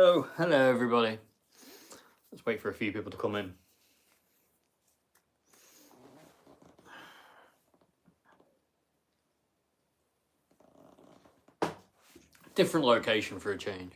Oh, hello everybody. Let's wait for a few people to come in. Different location for a change.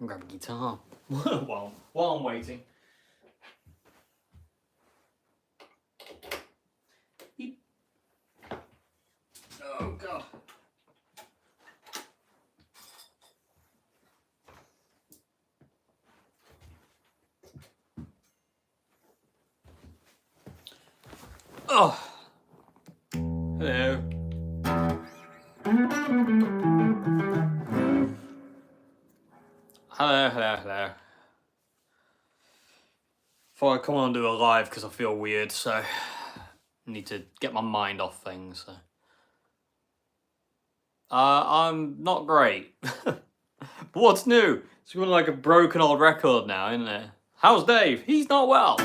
Grab a guitar while I'm waiting. Beep. Oh god. Oh. Hello. Hello. Before I come on and do a live because I feel weird, so I need to get my mind off things. So. I'm not great. But what's new? It's going like a broken old record now, isn't it? How's Dave? He's not well.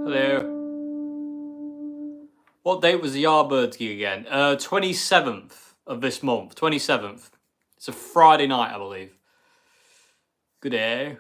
Hello. What date was the Yardbirds gig again? 27th of this month. 27th. It's a Friday night, I believe. Good day.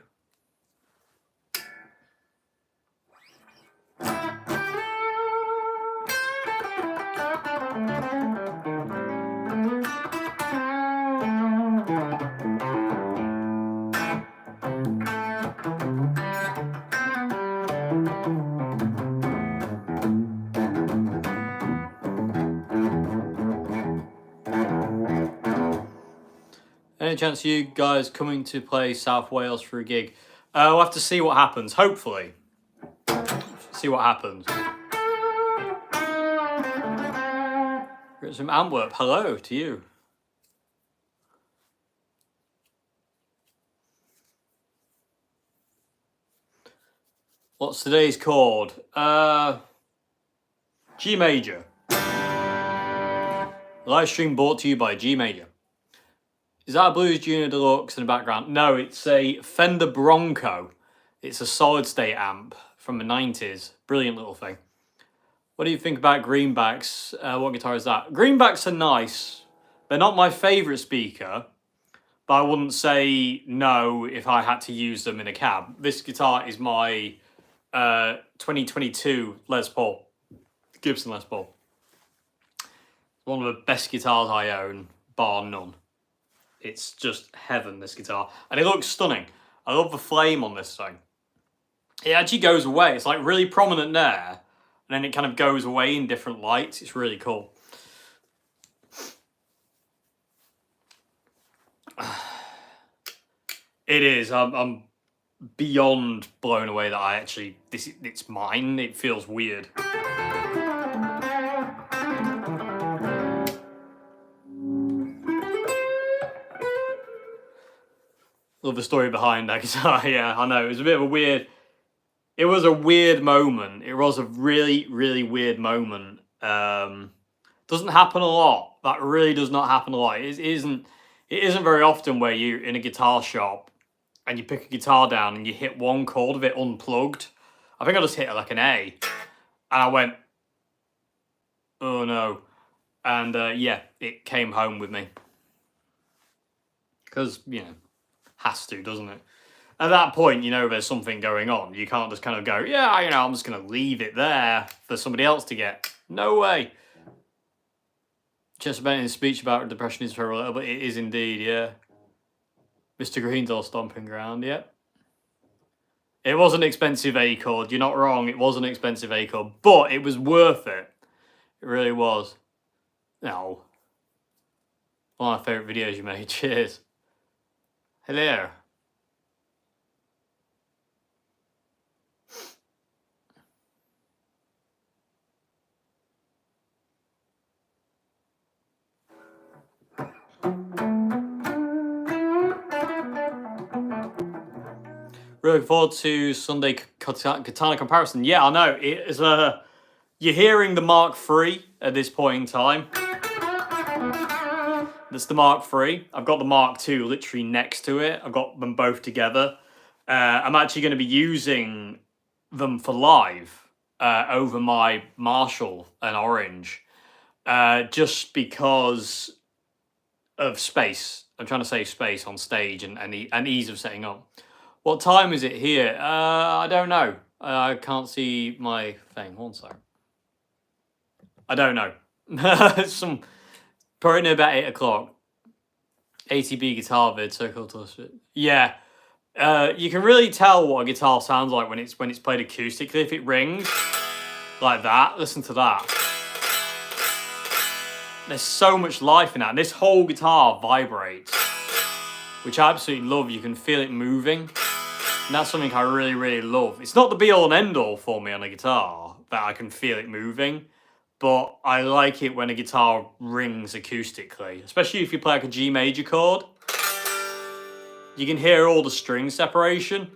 Any chance of you guys coming to play South Wales for a gig? We'll have to see what happens, hopefully. See what happens. It's from Antwerp. Hello to you. What's today's chord? G major. Live stream brought to you by G major. Is that a Blues Junior Deluxe in the background? No, it's a Fender Bronco. It's a solid state amp from the 90s. Brilliant little thing. What do you think about greenbacks? What guitar is that? Greenbacks are nice. They're not my favourite speaker, but I wouldn't say no if I had to use them in a cab. This guitar is my 2022 Les Paul. Gibson Les Paul. One of the best guitars I own, bar none. It's just heaven, this guitar. And it looks stunning. I love the flame on this thing. It actually goes away. It's like really prominent there. And then it kind of goes away in different lights. It's really cool. It is. I'm beyond blown away that I actually... It's mine. It feels weird. Love the story behind that guitar. Yeah, I know. It was a bit of a weird... It was a weird moment. It was a really, really weird moment. Doesn't happen a lot. That really does not happen a lot. It isn't very often where you're in a guitar shop and you pick a guitar down and you hit one chord of it unplugged. I think I just hit like an A. And I went, oh no. And yeah, it came home with me. Because, you know, has to, doesn't it? At that point, you know there's something going on. You can't just kind of go, yeah, you know, I'm just going to leave it there for somebody else to get. No way. Chester Bennington's speech about depression is for a little, but it is indeed, yeah. Mr. Green's all stomping ground, yep. It was an expensive A chord. You're not wrong. It was an expensive A chord, but it was worth it. It really was. No. One of my favourite videos you made. Cheers. Hello. Really looking forward to Sunday katana comparison. Yeah, I know. It is you're hearing the Mark III at this point in time. That's the Mark III. I've got the Mark II literally next to it. I've got them both together. I'm actually going to be using them for live over my Marshall and Orange, just because of space. I'm trying to save space on stage and ease of setting up. What time is it here? I don't know. I can't see my thing. One second. I don't know. Probably near about 8 o'clock. ATB guitar vid, so cool to listen. Yeah. You can really tell what a guitar sounds like when it's played acoustically. If it rings like that, listen to that. There's so much life in that. And this whole guitar vibrates, which I absolutely love. You can feel it moving. And that's something I really, really love. It's not the be-all and end-all for me on a guitar, that I can feel it moving. But I like it when a guitar rings acoustically. Especially if you play like a G major chord. You can hear all the string separation.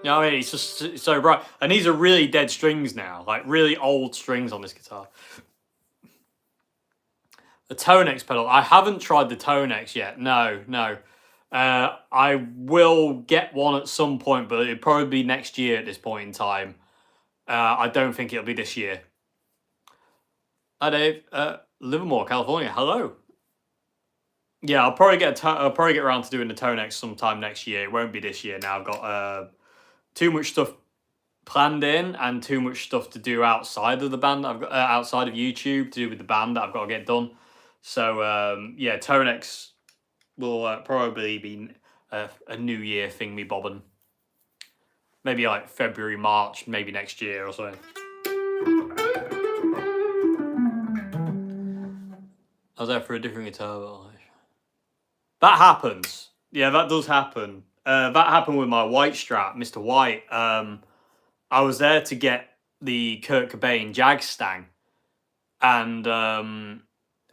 You know what I mean? It's so bright. And these are really dead strings now. Like really old strings on this guitar. The Tonex pedal. I haven't tried the Tonex yet. No. I will get one at some point, but it'll probably be next year at this point in time. I don't think it'll be this year. Hi, Dave. Livermore, California. Hello. Yeah, I'll probably get around to doing the Tonex sometime next year. It won't be this year. Now I've got too much stuff planned in and too much stuff to do outside of the band. I've got outside of YouTube to do with the band that I've got to get done. So yeah, Tonex will probably be a New Year thing, me bobbing. Maybe like February, March, maybe next year or something. I was there for a different guitar. That happens. Yeah, that does happen. That happened with my white Strat, Mr. White. I was there to get the Kurt Cobain Jag Stang, and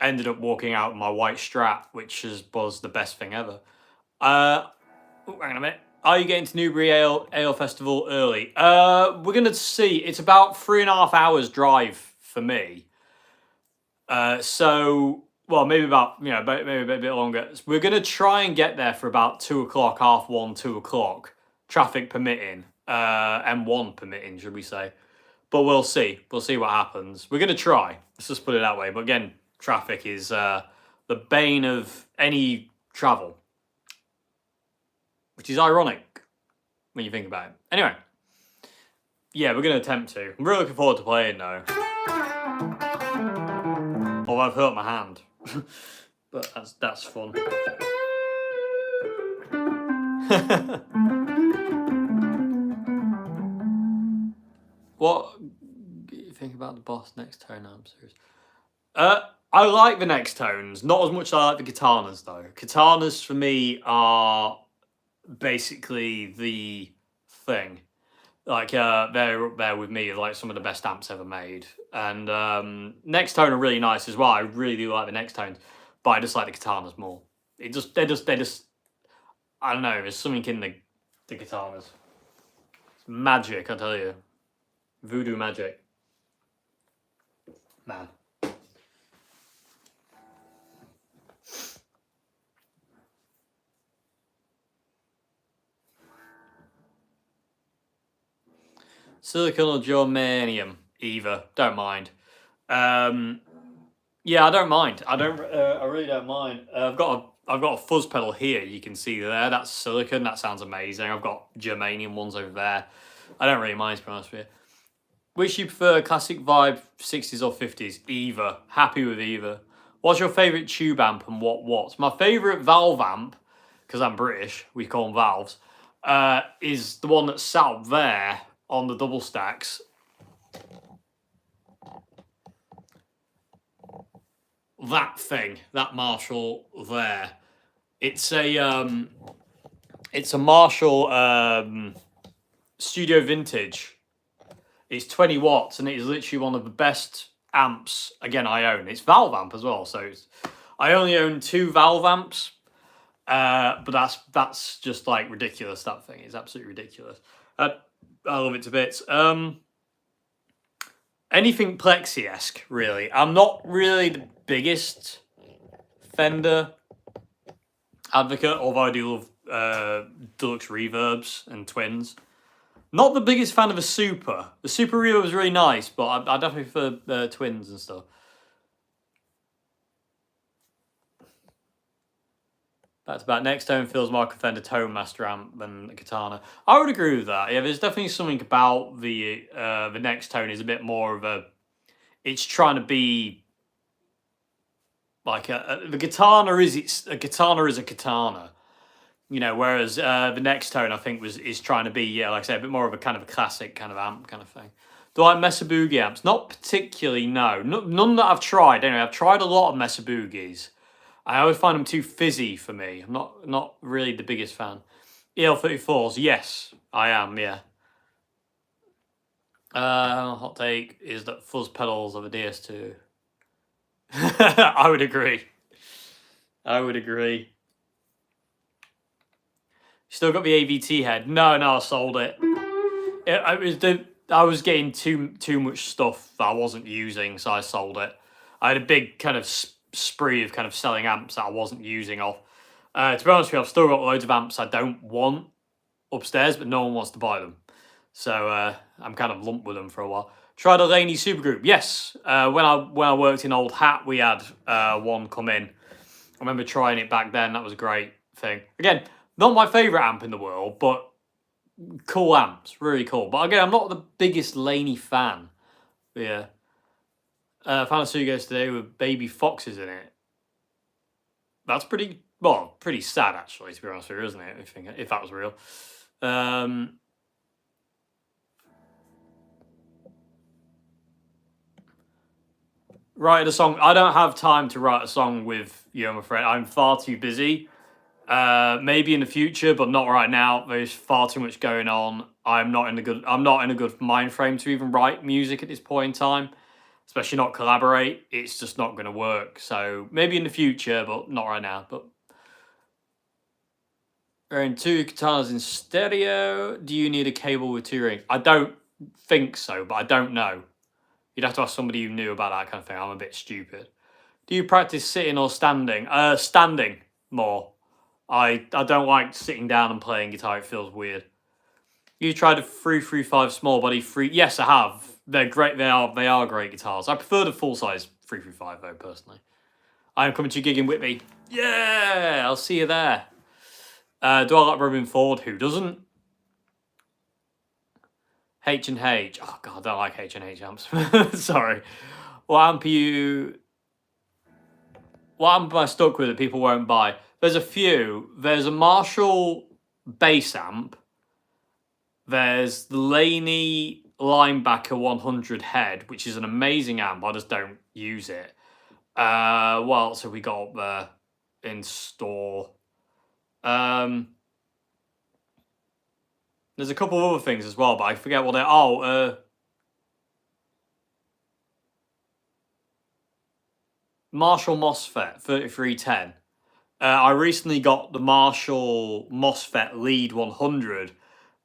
ended up walking out with my white Strat, which was the best thing ever. Hang on a minute. Are you getting to Newbury Ale Festival early? We're gonna see. It's about 3.5 hours drive for me. So well, maybe about maybe a bit longer. We're gonna try and get there for about 2 o'clock, 1:30, 2 o'clock, traffic permitting, M1 permitting, should we say? But we'll see. We'll see what happens. We're gonna try. Let's just put it that way. But again, traffic is the bane of any travel, which is ironic when you think about it. Anyway, yeah, we're gonna attempt to. I'm really looking forward to playing though. Although I've hurt my hand. But that's fun. What do you think about the Boss Next Tone amp series? I like the Next Tones, not as much as I like the Katanas though. Katanas for me are basically the thing. Like they're up there with me as like some of the best amps ever made. And Next Tone are really nice as well. I really do like the Next Tones, but I just like the Katanas more. They're just I don't know, there's something in the Katanas. It's magic, I tell you. Voodoo magic. Man. Silicon or germanium, either. Don't mind. Yeah, I don't mind. I really don't mind. I've got a fuzz pedal here. You can see there. That's silicon. That sounds amazing. I've got germanium ones over there. I don't really mind, to be honest with you. Which you prefer, classic vibe, 60s or 50s? Either. Happy with either. What's your favourite tube amp and what watts? My favourite valve amp, because I'm British, we call them valves, is the one that's sat up there on the double stacks. that thing, that Marshall there. It's a Marshall Studio Vintage. It's 20 watts, and it is literally one of the best amps. Again, I own. It's valve amp as well, so I only own 2 valve amps. But that's just like ridiculous. That thing is absolutely ridiculous. I love it to bits. Anything Plexi-esque, really. I'm not really the biggest Fender advocate, although I do love deluxe reverbs and twins. Not the biggest fan of a Super. The Super reverb was really nice, but I definitely prefer twins and stuff. That's about next tone feels more like a Fender Tone Master amp than a Katana. I would agree with that. Yeah, there's definitely something about the next tone is a bit more of a. It's trying to be like the Katana is a Katana is a Katana, you know. Whereas the next tone I think is trying to be, like I say, a bit more of a kind of a classic kind of amp kind of thing. Do I like Mesa Boogie amps? Not particularly. No, none that I've tried. Anyway, I've tried a lot of Mesa Boogies. I always find them too fizzy for me. I'm not really the biggest fan. EL34s, yes, I am, yeah. Hot take is that fuzz pedals of a DS2. I would agree. I would agree. Still got the AVT head? No, I sold it. I was getting too much stuff that I wasn't using, so I sold it. I had a big kind of spree of kind of selling amps that I wasn't using off. To be honest with you, I've still got loads of amps I don't want upstairs, but no one wants to buy them. So I'm kind of lumped with them for a while. Tried a Laney supergroup. Yes. When I worked in Old Hat, we had one come in. I remember trying it back then. That was a great thing. Again, not my favourite amp in the world, but cool amps. Really cool. But again, I'm not the biggest Laney fan. Yeah. Found a suitcase today with baby foxes in it. That's pretty sad actually, to be honest with you, isn't it? If that was real. Write a song. I don't have time to write a song with you, I'm afraid. I'm far too busy. Maybe in the future, but not right now. There's far too much going on. I'm not in a good mind frame to even write music at this point in time. Especially not collaborate. It's just not going to work. So maybe in the future, but not right now. But wearing 2 guitars in stereo. Do you need a cable with 2 rings? I don't think so, but I don't know. You'd have to ask somebody who knew about that kind of thing. I'm a bit stupid. Do you practice sitting or standing? Standing more. I don't like sitting down and playing guitar. It feels weird. You tried a 335 small body free? Yes, I have. They're great. They are great guitars. I prefer the full size 335 though, personally. I'm coming to your gig in Whitby. Yeah, I'll see you there. Do I like Robin Ford? Who doesn't? H&H. Oh god, I don't like H&H amps. Sorry. What amp am I stuck with that people won't buy? There's a few. There's a Marshall bass amp. There's the Laney Linebacker 100 head, which is an amazing amp. I just don't use it. What else have we got up there in store? There's a couple of other things as well, but I forget what they're. Marshall MOSFET 3310. I recently got the Marshall MOSFET Lead 100,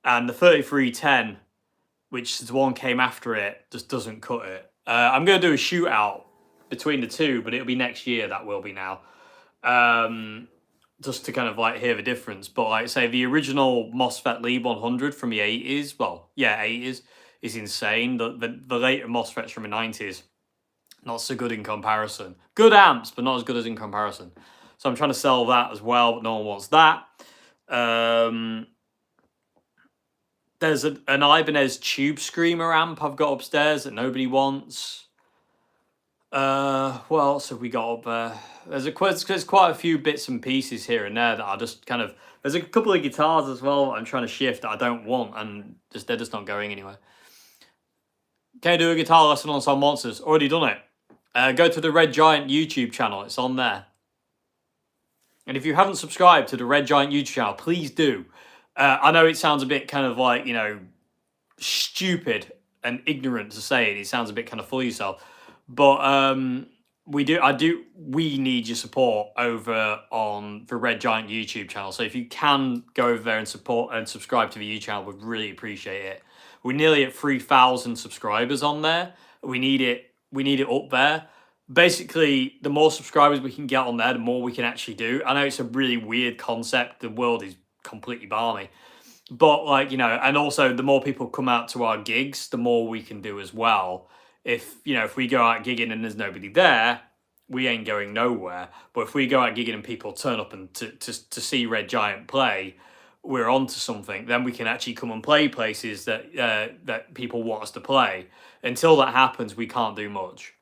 and the 3310, which is the one came after it, just doesn't cut it. I'm going to do a shootout between the two, but it'll be next year. That will be now. Just to kind of like hear the difference. But like say the original MOSFET Lead 100 from the 80s, well, yeah, 80s, is insane. The later MOSFETs from the 90s, not so good in comparison. Good amps, but not as good as in comparison. So I'm trying to sell that as well, but no one wants that. There's an Ibanez Tube Screamer amp I've got upstairs that nobody wants. What else have we got up there? There's quite a few bits and pieces here and there that I just kind of... There's a couple of guitars as well that I'm trying to shift that I don't want, and they're just not going anywhere. Can you do a guitar lesson on some monsters? Already done it. go to the Red Giant YouTube channel. It's on there. And if you haven't subscribed to the Red Giant YouTube channel, please do. I know it sounds a bit kind of like, you know, stupid and ignorant to say it. It sounds a bit kind of full of yourself. But we need your support over on the Red Giant YouTube channel. So if you can go over there and support and subscribe to the YouTube channel, we'd really appreciate it. We're nearly at 3,000 subscribers on there. We need it up there. Basically, the more subscribers we can get on there, the more we can actually do. I know it's a really weird concept. The world is completely balmy. But, like, you know, and also the more people come out to our gigs, the more we can do as well. If, you know, if we go out gigging and there's nobody there, we ain't going nowhere. But if we go out gigging and people turn up and to see Red Giant play, we're onto something. Then we can actually come and play places that that people want us to play. Until that happens, we can't do much.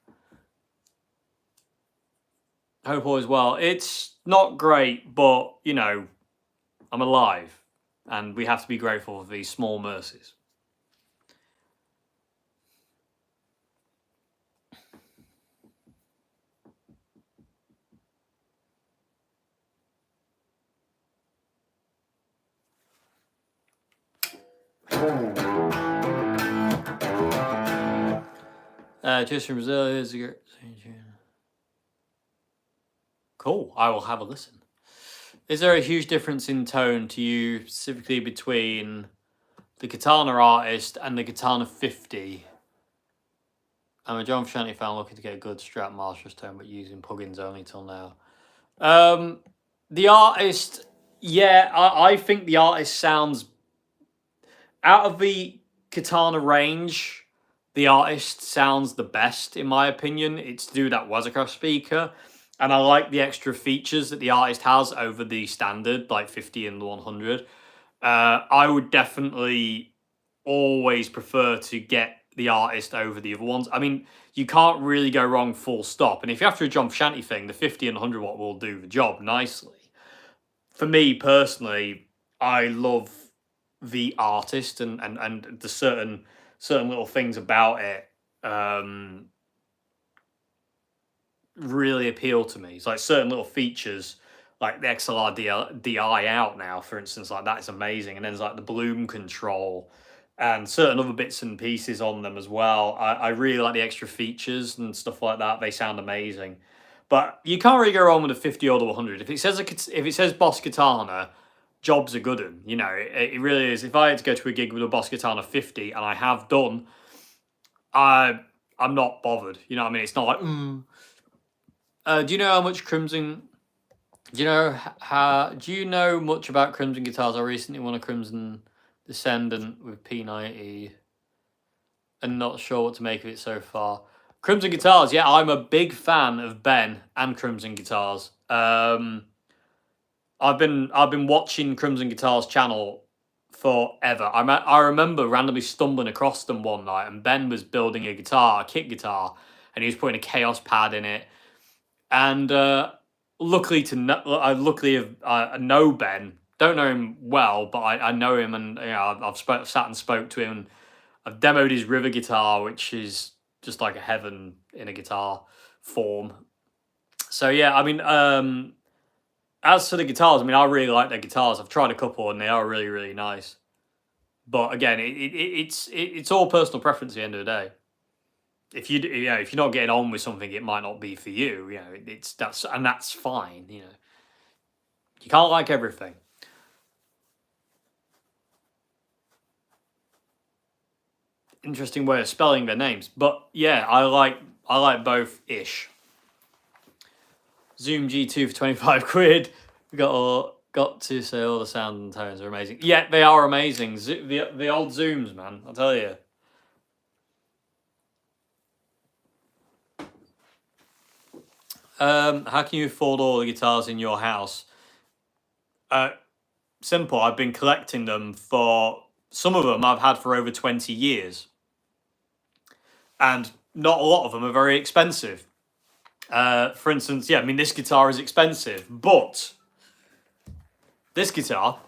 Hope all is well. It's not great, but, you know, I'm alive. And we have to be grateful for these small mercies. Just from Brazil, here's a great... Cool, I will have a listen. Is there a huge difference in tone to you, specifically between the Katana Artist and the Katana 50? I'm a John Frusciante fan looking to get a good Strat master's tone, but using plugins only till now. The Artist, yeah, I think the Artist sounds... Out of the Katana range, the Artist sounds the best, in my opinion. It's to do that Wazacraft speaker. And I like the extra features that the Artist has over the standard, like 50 and the 100. I would definitely always prefer to get the Artist over the other ones. I mean, you can't really go wrong full stop. And if you're after a John Frusciante thing, the 50 and 100 watt will do the job nicely. For me, personally, I love the Artist and the certain little things about it really appeal to me. It's like certain little features, like the XLR DI out now, for instance, like that is amazing. And then there's like the bloom control and certain other bits and pieces on them as well. I really like the extra features and stuff like that. They sound amazing. But you can't really go wrong with a 50 or the 100. If it says Boss Katana, job's a good one. You know, it really is. If I had to go to a gig with a Boss Katana 50, and I have done, I'm not bothered. You know what I mean? It's not like, do you know how much Crimson... Do you know much about Crimson guitars? I recently won a Crimson Descendant with P90 and not sure what to make of it so far. Crimson guitars, yeah, I'm a big fan of Ben and Crimson guitars. I've been watching Crimson Guitars channel forever. I remember randomly stumbling across them one night, and Ben was building a kit guitar, and he was putting a Chaos pad in it. And luckily I know Ben. Don't know him well, but I know him, and you know, I've sat and spoke to him. I've demoed his River guitar, which is just like a heaven in a guitar form. So yeah, I mean, as for the guitars, I mean, I really like their guitars. I've tried a couple, and they are really, really nice. But again, it's all personal preference at the end of the day. If you're not getting on with something, it might not be for you. You know, that's fine. You know, you can't like everything. Interesting way of spelling their names, but yeah, I like both ish. Zoom G2 for 25 quid. We got to say all the sound and tones are amazing. Yeah, they are amazing. The old Zooms, man, I'll tell you. How can you afford all the guitars in your house? Simple. I've been collecting them for... Some of them I've had for over 20 years. And not a lot of them are very expensive. For instance, yeah, I mean, this guitar is expensive, but this guitar,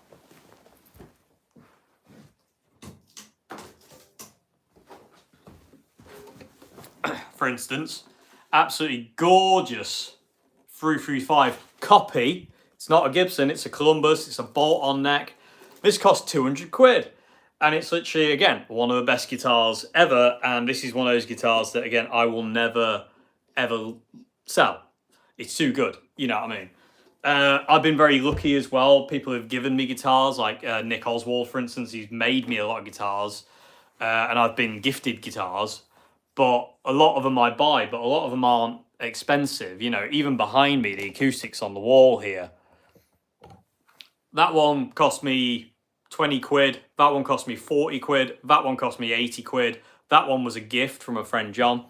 for instance, absolutely gorgeous 335 copy. It's not a Gibson, it's a Columbus, it's a bolt-on neck. This cost 200 quid. And it's literally, again, one of the best guitars ever. And this is one of those guitars that, again, I will never, ever sell. It's too good. You know what I mean? I've been very lucky as well. People have given me guitars, like Nick Oswald, for instance. He's made me a lot of guitars. And I've been gifted guitars. But a lot of them I buy, but a lot of them aren't expensive. You know, even behind me, the Acoustics on the wall here. That one cost me 20 quid. That one cost me 40 quid. That one cost me 80 quid. That one was a gift from a friend, John.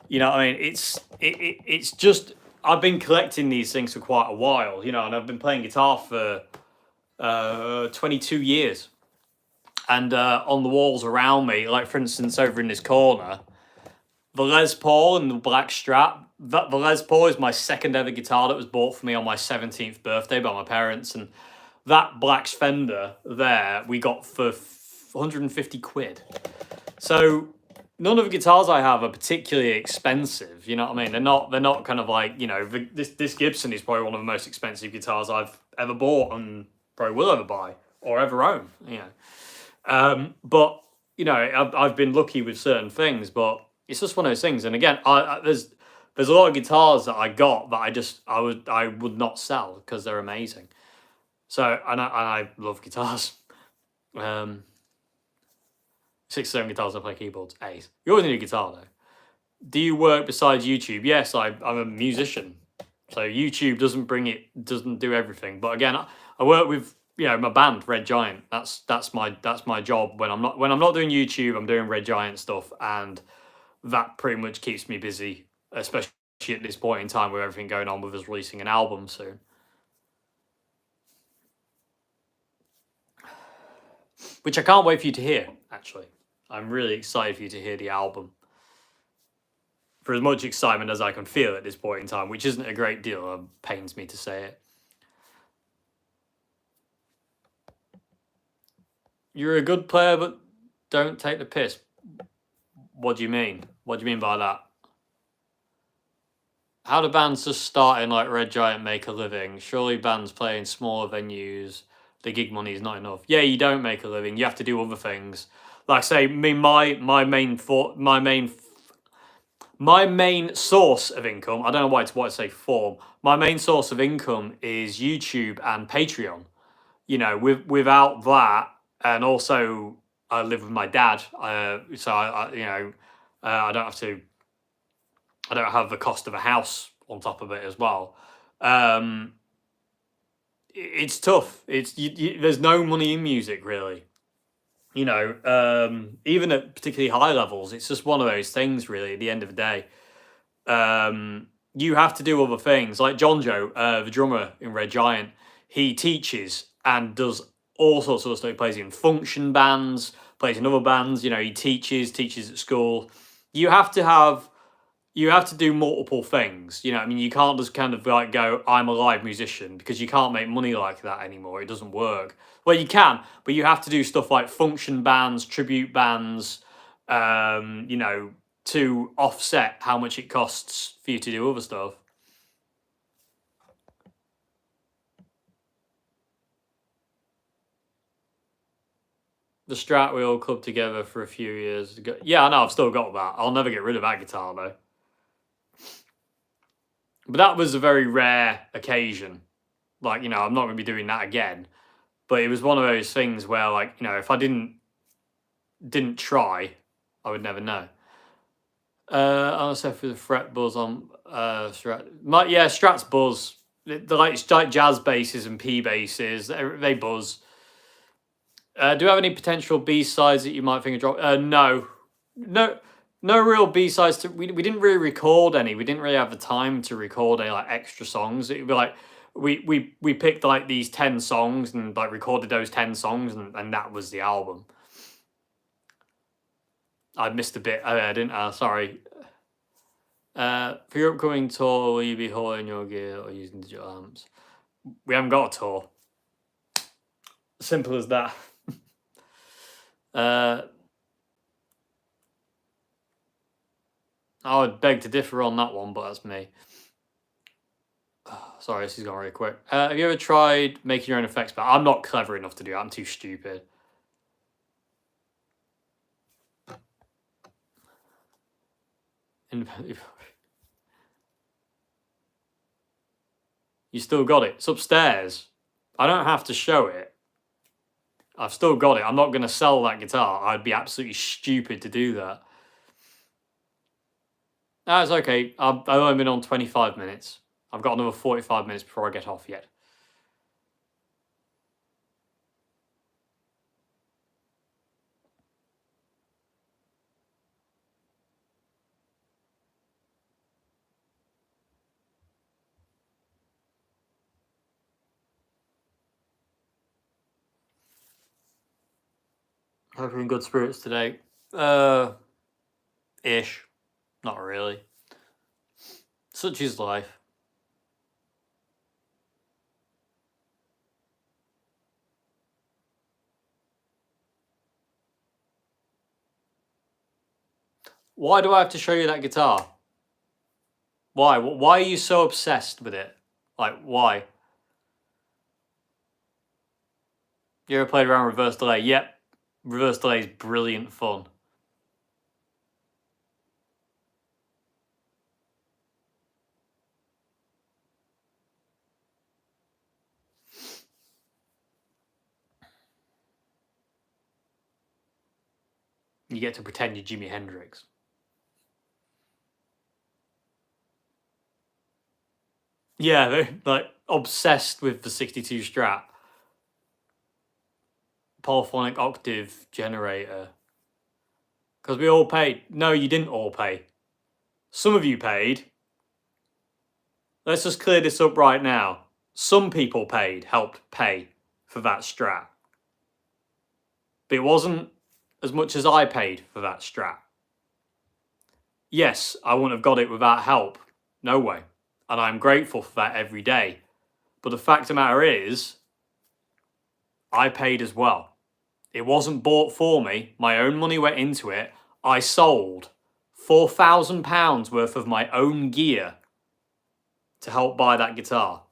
You know what I mean? It's just, I've been collecting these things for quite a while, you know, and I've been playing guitar for 22 years. And on the walls around me, like for instance, over in this corner, the Les Paul and the black Strat. The Les Paul is my second ever guitar that was bought for me on my 17th birthday by my parents. And that black Fender there, we got for 150 quid. So none of the guitars I have are particularly expensive. You know what I mean? They're not kind of like, you know, this Gibson is probably one of the most expensive guitars I've ever bought and probably will ever buy or ever own, you know. But, you know, I've been lucky with certain things, but it's just one of those things. And again, there's a lot of guitars that I got that I would not sell because they're amazing. So, and I love guitars. 6 or 7 guitars, I play keyboards. 8. You always need a guitar though. Do you work besides YouTube? Yes, I'm a musician. So YouTube doesn't do everything. But again, I work with, you know, my band, Red Giant. That's my job. When I'm not doing YouTube, I'm doing Red Giant stuff, and that pretty much keeps me busy, especially at this point in time with everything going on with us releasing an album soon. Which I can't wait for you to hear, actually. I'm really excited for you to hear the album. For as much excitement as I can feel at this point in time, which isn't a great deal, it pains me to say it. You're a good player, but don't take the piss. What do you mean? What do you mean by that? How do bands just starting like Red Giant make a living? Surely bands playing smaller venues, the gig money is not enough. Yeah, you don't make a living. You have to do other things. Like I say, my main source of income. I don't know why I say form. My main source of income is YouTube and Patreon. You know, without that, and also I live with my dad. So I you know, I don't have the cost of a house on top of it as well. It's tough. There's no money in music really. You know, even at particularly high levels, it's just one of those things really at the end of the day. You have to do other things. Like John Joe, the drummer in Red Giant, he teaches and does all sorts of stuff. He plays in function bands, plays in other bands, you know, he teaches at school. You have to do multiple things. You know, I mean, you can't just kind of like go, I'm a live musician, because you can't make money like that anymore. It doesn't work. Well, you can, but you have to do stuff like function bands, tribute bands, you know, to offset how much it costs for you to do other stuff. The Strat we all clubbed together for a few years ago. Yeah, I know, I've still got that. I'll never get rid of that guitar though. But that was a very rare occasion. Like, you know, I'm not going to be doing that again. But it was one of those things where, like, you know, if I didn't try, I would never know. I'll say for the fret buzz on Strat. Yeah, Strat's buzz. It's like jazz basses and P basses. They buzz. Do you have any potential B-sides that you might think of dropping? No. No real B-sides. We didn't really record any. We didn't really have the time to record any like extra songs. It would be like we picked like these 10 songs and like recorded those 10 songs and that was the album. I missed a bit. I didn't. Sorry. For your upcoming tour, will you be hauling your gear or using digital amps? We haven't got a tour. Simple as that. I would beg to differ on that one, but that's me. Sorry, this is going really quick. Have you ever tried making your own effects? But I'm not clever enough to do that. I'm too stupid. You still got it. It's upstairs. I don't have to show it. I've still got it. I'm not going to sell that guitar. I'd be absolutely stupid to do that. That's okay. I've only been on 25 minutes. I've got another 45 minutes before I get off yet. Hope you're in good spirits today. Ish. Not really. Such is life. Why do I have to show you that guitar? Why? Why are you so obsessed with it? Like, why? You ever played around reverse delay? Yep. Reverse delay is brilliant fun. You get to pretend you're Jimi Hendrix. Yeah, they're like obsessed with the 62 Strat. Polyphonic octave generator. Because we all paid. No, you didn't all pay. Some of you paid. Let's just clear this up right now. Some people paid, helped pay for that Strat. But it wasn't as much as I paid for that Strat. Yes, I wouldn't have got it without help. No way. And I'm grateful for that every day. But the fact of the matter is, I paid as well. It wasn't bought for me. My own money went into it. I sold £4,000 worth of my own gear to help buy that guitar.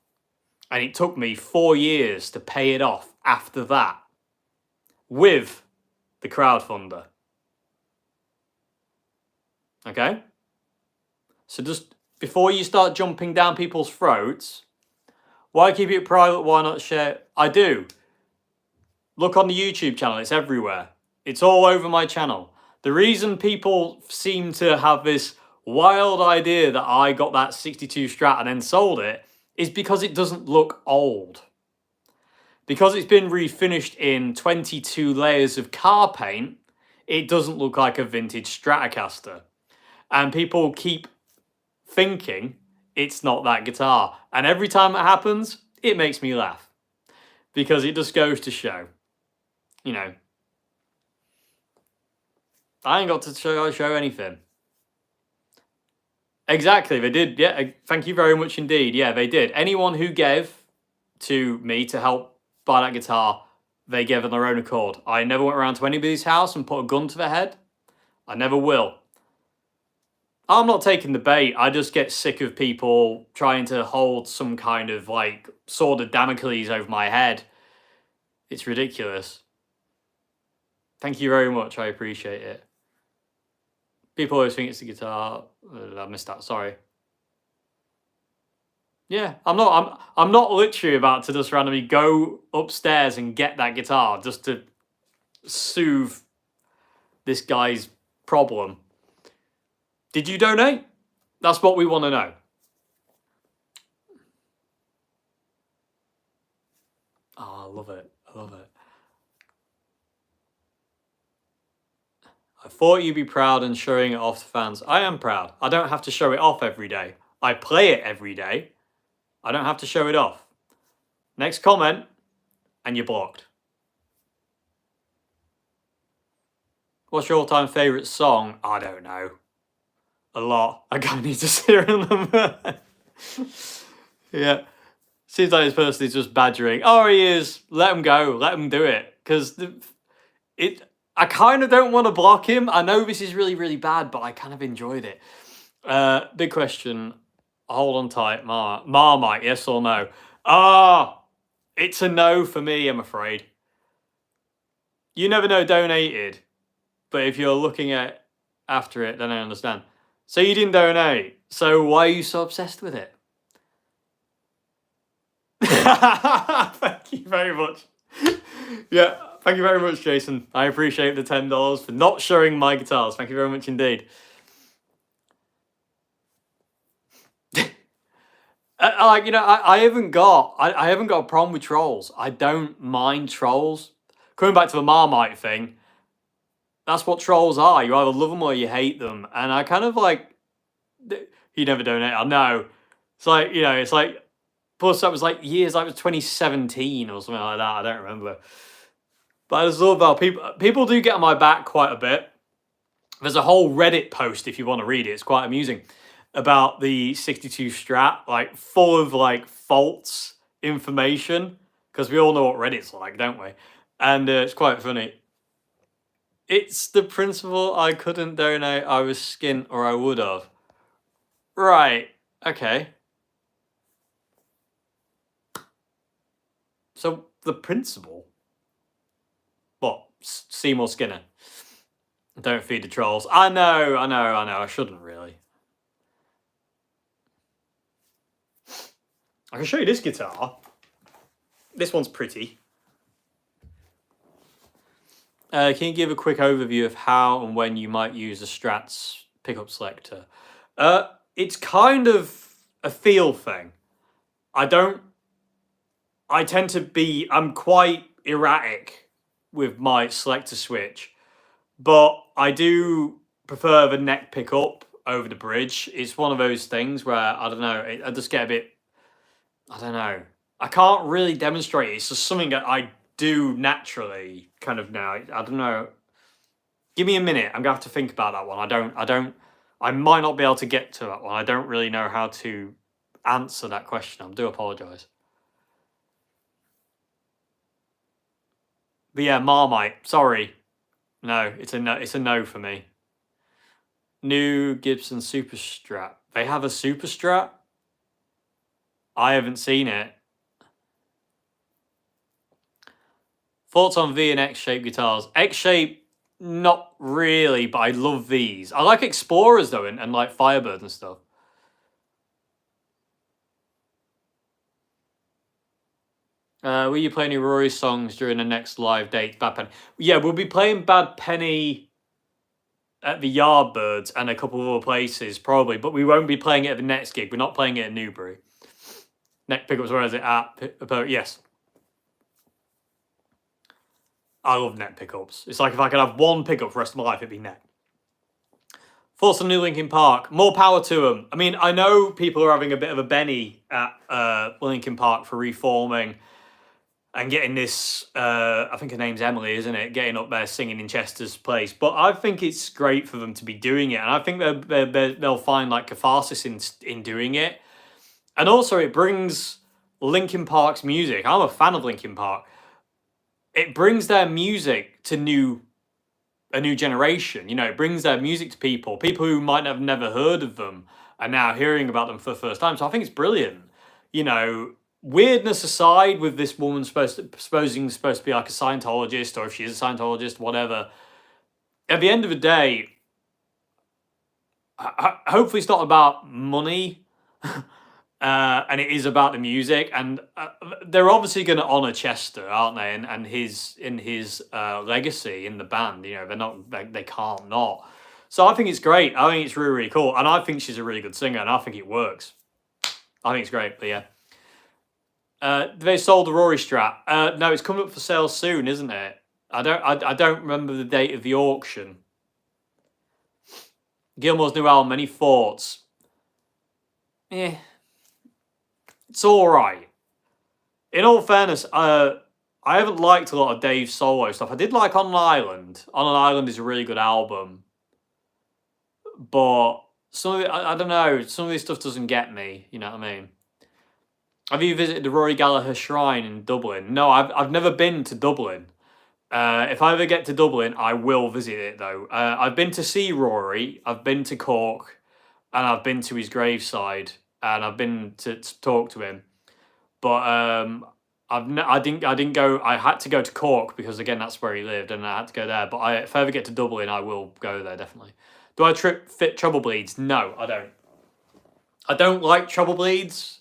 And it took me 4 years to pay it off after that with the crowdfunder. Okay? So just before you start jumping down people's throats, why keep it private? Why not share? I do. Look on the YouTube channel. It's everywhere. It's all over my channel. The reason people seem to have this wild idea that I got that 62 Strat and then sold it is because it doesn't look old. Because it's been refinished in 22 layers of car paint, it doesn't look like a vintage Stratocaster. And people keep thinking it's not that guitar. And every time it happens, it makes me laugh. Because it just goes to show, you know, I ain't got to show anything. Exactly, they did. Yeah, thank you very much indeed. Yeah, they did. Anyone who gave to me to help buy that guitar, they gave on their own accord. I never went around to anybody's house and put a gun to their head. I never will. I'm not taking the bait. I just get sick of people trying to hold some kind of like sword of Damocles over my head. It's ridiculous. Thank you very much. I appreciate it. People always think it's the guitar. I missed that. Sorry. Yeah, I'm not literally about to just randomly go upstairs and get that guitar just to soothe this guy's problem. Did you donate? That's what we want to know. Oh, I love it. I love it. I thought you'd be proud and showing it off to fans. I am proud. I don't have to show it off every day. I play it every day. I don't have to show it off. Next comment, and you're blocked. What's your all-time favourite song? I don't know. A lot. I kind of need to serial number. Yeah. Seems like this person is just badgering. Oh, he is. Let him go. Let him do it. Because I kind of don't want to block him. I know this is really, really bad, but I kind of enjoyed it. Big question. Hold on tight, Marmite, yes or no? Ah, it's a no for me, I'm afraid. You never know donated, but if you're looking at after it, then I understand. So you didn't donate, so why are you so obsessed with it? Thank you very much. Yeah, thank you very much, Jason. I appreciate the $10 for not showing my guitars. Thank you very much indeed. Like, you know, I haven't got I haven't got a problem with trolls. I don't mind trolls. Coming back to the Marmite thing, that's what trolls are. You either love them or you hate them. And I kind of like, you never donate. I know. It's like, you know, it's like, plus that was like years, like it was 2017 or something like that. I don't remember. But I just love how people do get on my back quite a bit. There's a whole Reddit post if you want to read it. It's quite amusing about the 62 Strat, like full of like false information, because we all know what Reddit's like, don't we? And it's quite funny. It's the principle I couldn't donate. I was skint or I would have. Right. Okay. So the principle. What? Seymour Skinner. Don't feed the trolls. I know. I shouldn't really. I can show you this guitar. This one's pretty. Can you give a quick overview of how and when you might use a Strat's pickup selector? It's kind of a feel thing. I tend to be, I'm quite erratic with my selector switch, but I do prefer the neck pickup over the bridge. It's one of those things where, I don't know, I just get a bit, I don't know. I can't really demonstrate it. It's just something that I do naturally kind of now. I don't know. Give me a minute. I'm gonna have to think about that one. I might not be able to get to that one. I don't really know how to answer that question. I do apologize. But yeah, Marmite. Sorry. No, it's a no for me. New Gibson Super Strat. They have a Super Strat? I haven't seen it. Thoughts on V and X-shaped guitars? X-shape, not really, but I love these. I like Explorers though, and like Firebirds and stuff. Will you play any Rory songs during the next live date? Bad Penny. Yeah, we'll be playing Bad Penny at the Yardbirds and a couple of other places probably, but we won't be playing it at the next gig. We're not playing it at Newbury. Neck pickups, where is it at? Yes. I love neck pickups. It's like if I could have one pickup for the rest of my life, it'd be neck. Thoughts on New Linkin Park? More power to them. I mean, I know people are having a bit of a Benny at Linkin Park for reforming and getting this, I think her name's Emily, isn't it? Getting up there singing in Chester's place. But I think it's great for them to be doing it. And I think they'll find like catharsis in doing it. And also it brings Linkin Park's music. I'm a fan of Linkin Park. It brings their music to a new generation. You know, it brings their music to people who might have never heard of them are now hearing about them for the first time. So I think it's brilliant. You know, weirdness aside, with this woman supposed to be like a Scientologist, or if she is a Scientologist, whatever. At the end of the day, hopefully it's not about money. And it is about the music, and they're obviously going to honor Chester, aren't they? And his legacy in the band. You know, they're not they can't not. So I think it's great. I think it's really, really cool, and I think she's a really good singer, and I think it works. I think it's great. But yeah, they sold the Rory Strat. No, it's coming up for sale soon, isn't it? I don't remember the date of the auction. Gilmore's new album. Any thoughts? Yeah. It's all right. In all fairness, I haven't liked a lot of Dave's solo stuff. I did like On an Island. On an Island is a really good album. But some of it, I don't know, some of this stuff doesn't get me, you know what I mean? Have you visited the Rory Gallagher Shrine in Dublin? No, I've never been to Dublin. If I ever get to Dublin, I will visit it though. I've been to see Rory. I've been to Cork. and I've been to his graveside, and I've been to talk to him. But I didn't go. I had to go to Cork because again that's where he lived, and I had to go there. But if I ever get to Dublin, I will go there definitely. Do I fit treble bleeds? No, I don't. I don't like treble bleeds.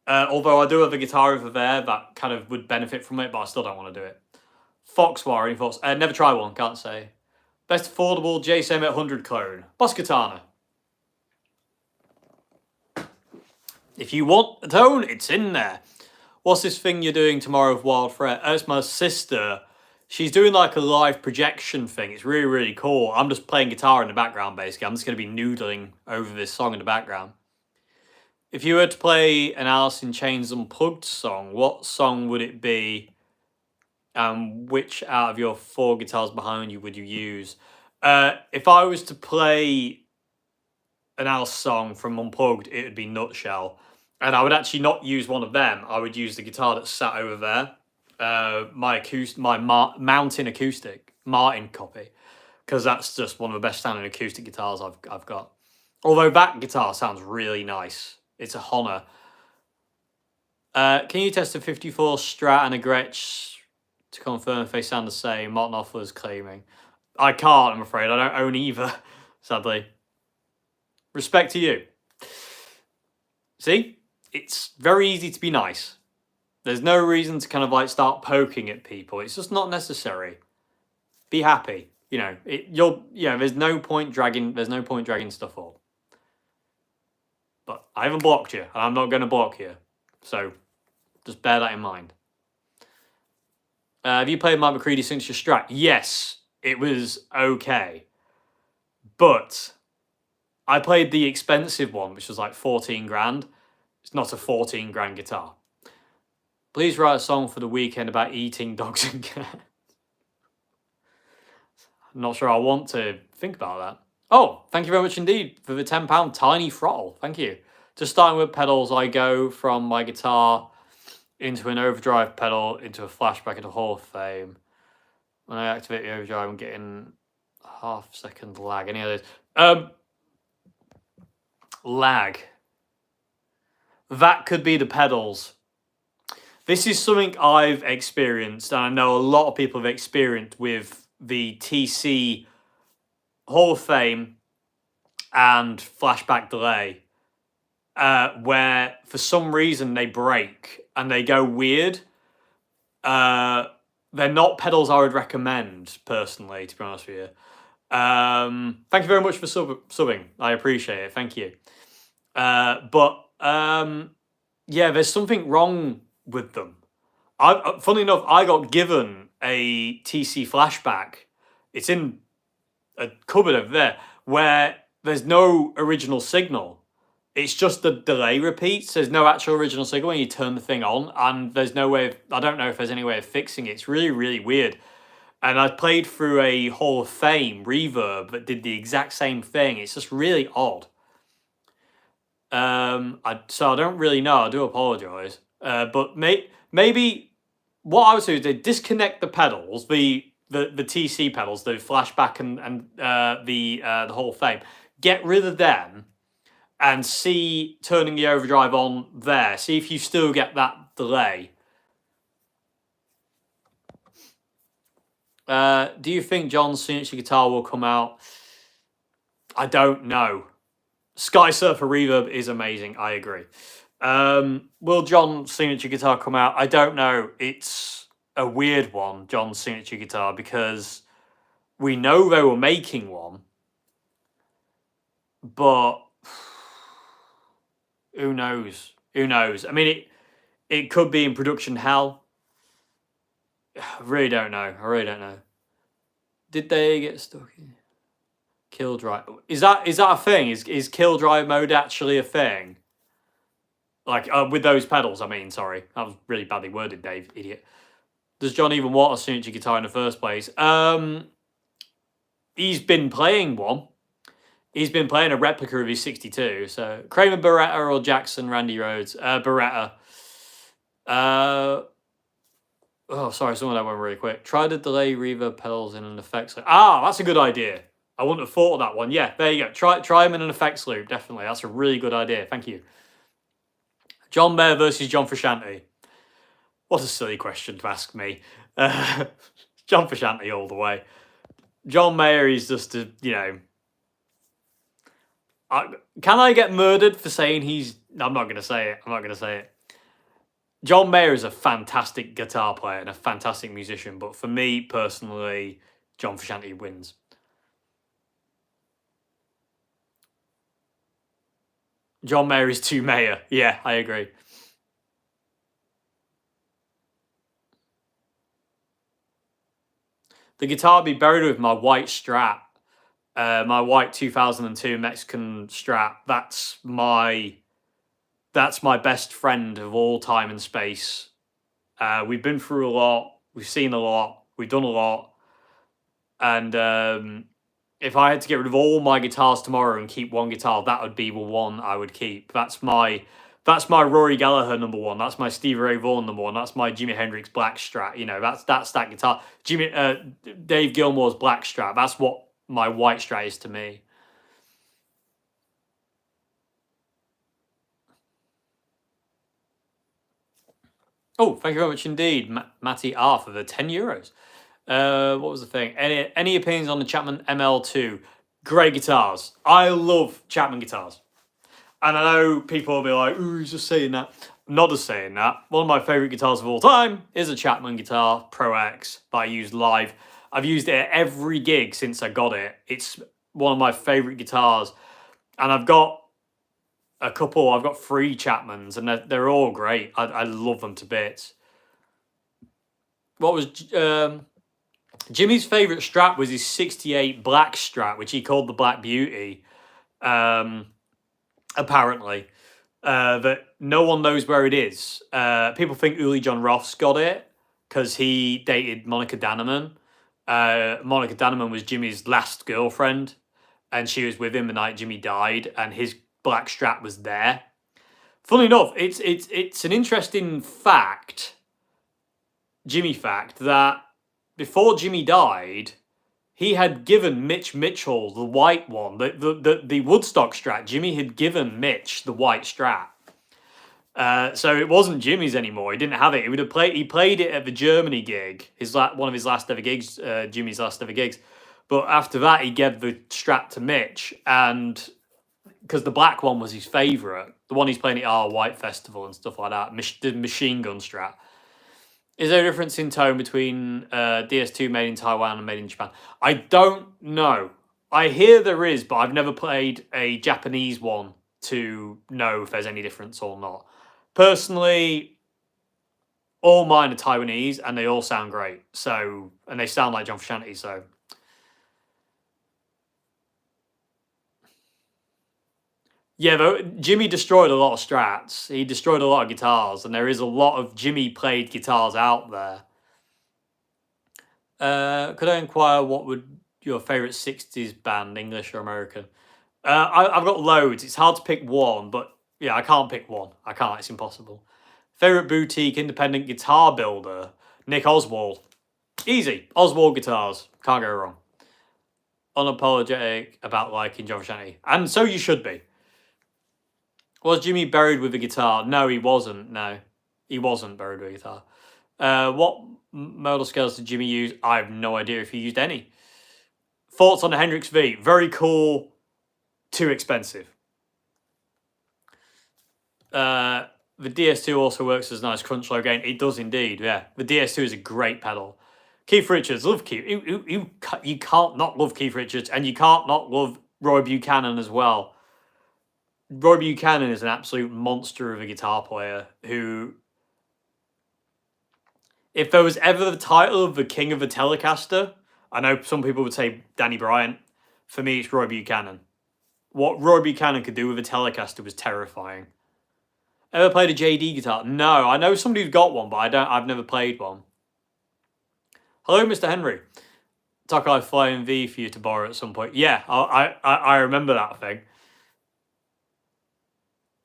Although I do have a guitar over there that kind of would benefit from it, but I still don't want to do it. Foxwire, any thoughts? Never tried one, can't say. Best affordable JSM 800 clone. Boss Katana. If you want a tone, it's in there. What's this thing you're doing tomorrow with Wild Fret? It's my sister. She's doing like a live projection thing. It's really, really cool. I'm just playing guitar in the background, basically. I'm just going to be noodling over this song in the background. If you were to play an Alice in Chains Unplugged song, what song would it be? Which out of your 4 guitars behind you would you use? If I was to play an Alice song from Unplugged, it would be Nutshell. And I would actually not use one of them. I would use the guitar that's sat over there. My Mountain Acoustic, Martin copy. Because that's just one of the best sounding acoustic guitars I've got. Although that guitar sounds really nice. It's a Honor. Can you test a 54 Strat and a Gretsch to confirm if they sound the same? Martin Offler's claiming. I can't, I'm afraid. I don't own either, sadly. Respect to you. See? It's very easy to be nice. There's no reason to kind of like start poking at people. It's just not necessary. Be happy. You know, there's no point dragging stuff up. But I haven't blocked you, and I'm not going to block you. So, just bear that in mind. Have you played Mike McCready Signature Strat? Yes, it was okay. But I played the expensive one, which was like 14 grand. It's not a 14 grand guitar. Please write a song for the weekend about eating dogs and cats. I'm not sure I want to think about that. Oh, thank you very much indeed for the £10 tiny throttle. Thank you. Just starting with pedals, I go from my guitar into an overdrive pedal, into a flashback, into Hall of Fame. When I activate the overdrive, I'm getting half-second lag. Any others? Lag. That could be the pedals. This is something I've experienced, and I know a lot of people have experienced with the TC Hall of Fame and flashback delay, where for some reason they break and they go weird. They're not pedals I would recommend, personally, to be honest with you. Thank you very much for subbing. I appreciate it. Thank you. Yeah, there's something wrong with them. Funnily enough, I got given a TC flashback. It's in a cupboard over there where there's no original signal. It's just the delay repeats. There's no actual original signal when you turn the thing on, and there's no way I don't know if there's any way of fixing it. It's really, really weird. And I played through a Hall of Fame reverb that did the exact same thing. It's just really odd. So I don't really know. I do apologise. But maybe what I would do is they disconnect the pedals, the TC pedals, the flashback and the Hall of Fame. Get rid of them and see turning the overdrive on there. See if you still get that delay. Do you think John's signature guitar will come out? I don't know. Sky Surfer Reverb is amazing. I agree. Will John's signature guitar come out? I don't know. It's a weird one, John's signature guitar, because we know they were making one, but who knows? Who knows? I mean, it could be in production hell. I really don't know. I really don't know. Did they get stuck in kill drive? Is that a thing? Is kill drive mode actually a thing? Like with those pedals, I mean, sorry. That was really badly worded, Dave, idiot. Does John even want a signature guitar in the first place? He's been playing one. He's been playing a replica of his 62. So Kramer Beretta or Jackson Randy Rhodes? Beretta. Oh, sorry, some of that went really quick. Try to delay reverb pedals in an effects. That's a good idea. I wouldn't have thought of that one. Yeah, there you go. Try him in an effects loop. Definitely, that's a really good idea. Thank you. John Mayer versus John Frusciante. What a silly question to ask me. John Frusciante all the way. John Mayer is just a, you know. Can I get murdered for saying he's? I'm not going to say it. I'm not going to say it. John Mayer is a fantastic guitar player and a fantastic musician, but for me personally, John Frusciante wins. John Mayer is too Mayer. Yeah, I agree. The guitar be buried with my white Strat, my white 2002 Mexican Strat. That's my best friend of all time and space. We've been through a lot. We've seen a lot. We've done a lot. And if I had to get rid of all my guitars tomorrow and keep one guitar, that would be the one I would keep. That's my Rory Gallagher number one. That's my Stevie Ray Vaughan number one. That's my Jimi Hendrix Black Strat. You know, that's that guitar. Dave Gilmour's Black Strat. That's what my white Strat is to me. Oh, thank you very much indeed, Matty R, for the €10. What was the thing? Any opinions on the Chapman ML2? Great guitars. I love Chapman guitars. And I know people will be like, ooh, he's just saying that. I'm not just saying that. One of my favourite guitars of all time is a Chapman guitar, Pro X, that I use live. I've used it at every gig since I got it. It's one of my favourite guitars. And I've got a couple, I've got 3 Chapmans, and they're all great. I love them to bits. What was Jimmy's favourite Strat was his 68 Black Strat, which he called the Black Beauty. Apparently. That no one knows where it is. People think Uli John Roth's got it because he dated Monica Danneman. Monica Danneman was Jimmy's last girlfriend, and she was with him the night Jimmy died, and his Black Strat was there. Funnily enough, it's an interesting fact, Jimmy fact, that before Jimmy died, he had given Mitch Mitchell the white one, the Woodstock Strat. Jimmy had given Mitch the white Strat. So it wasn't Jimmy's anymore. He didn't have it. He played it at the Germany gig, one of his last ever gigs, Jimmy's last ever gigs. But after that, he gave the Strat to Mitch, and because the black one was his favourite, the one he's playing at our White Festival and stuff like that, the machine gun Strat. Is there a difference in tone between DS2 made in Taiwan and made in Japan? I don't know. I hear there is, but I've never played a Japanese one to know if there's any difference or not. Personally, all mine are Taiwanese and they all sound great. So, and they sound like John Frusciante, so. Yeah, though, Jimmy destroyed a lot of Strats. He destroyed a lot of guitars, and there is a lot of Jimmy played guitars out there. Could I inquire what would your favourite 60s band, English or American? I've got loads. It's hard to pick one, but yeah, I can't pick one. I can't. It's impossible. Favourite boutique independent guitar builder, Nick Oswald. Easy. Oswald guitars. Can't go wrong. Unapologetic about liking John Frusciante. And so you should be. Was Jimmy buried with a guitar? No, he wasn't. No, he wasn't buried with a guitar. What model scales did Jimmy use? I have no idea if he used any. Thoughts on the Hendrix V? Very cool. Too expensive. The DS2 also works as a nice crunch low gain. It does indeed, yeah. The DS2 is a great pedal. Keith Richards, love Keith. You can't not love Keith Richards, and you can't not love Roy Buchanan as well. Roy Buchanan is an absolute monster of a guitar player who, if there was ever the title of the king of the Telecaster, I know some people would say Danny Bryant. For me, it's Roy Buchanan. What Roy Buchanan could do with a Telecaster was terrifying. Ever played a JD guitar? No, I know somebody who's got one, but I've never played one. Hello, Mr. Henry. Takai Flying V for you to borrow at some point. Yeah, I remember that thing.